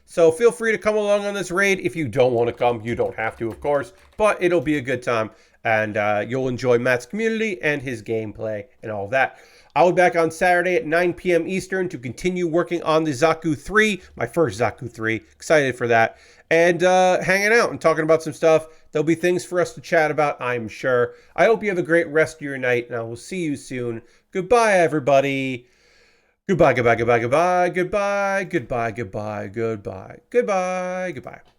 So feel free to come along on this raid. If you don't want to come, you don't have to, of course. But it'll be a good time. And you'll enjoy Matt's community and his gameplay and all of that. I'll be back on Saturday at 9 p.m. Eastern to continue working on the Zaku 3, my first Zaku 3. Excited for that. And hanging out and talking about some stuff. There'll be things for us to chat about, I'm sure. I hope you have a great rest of your night, and I will see you soon. Goodbye, everybody. Goodbye, goodbye, goodbye, goodbye, goodbye, goodbye, goodbye, goodbye, goodbye, goodbye.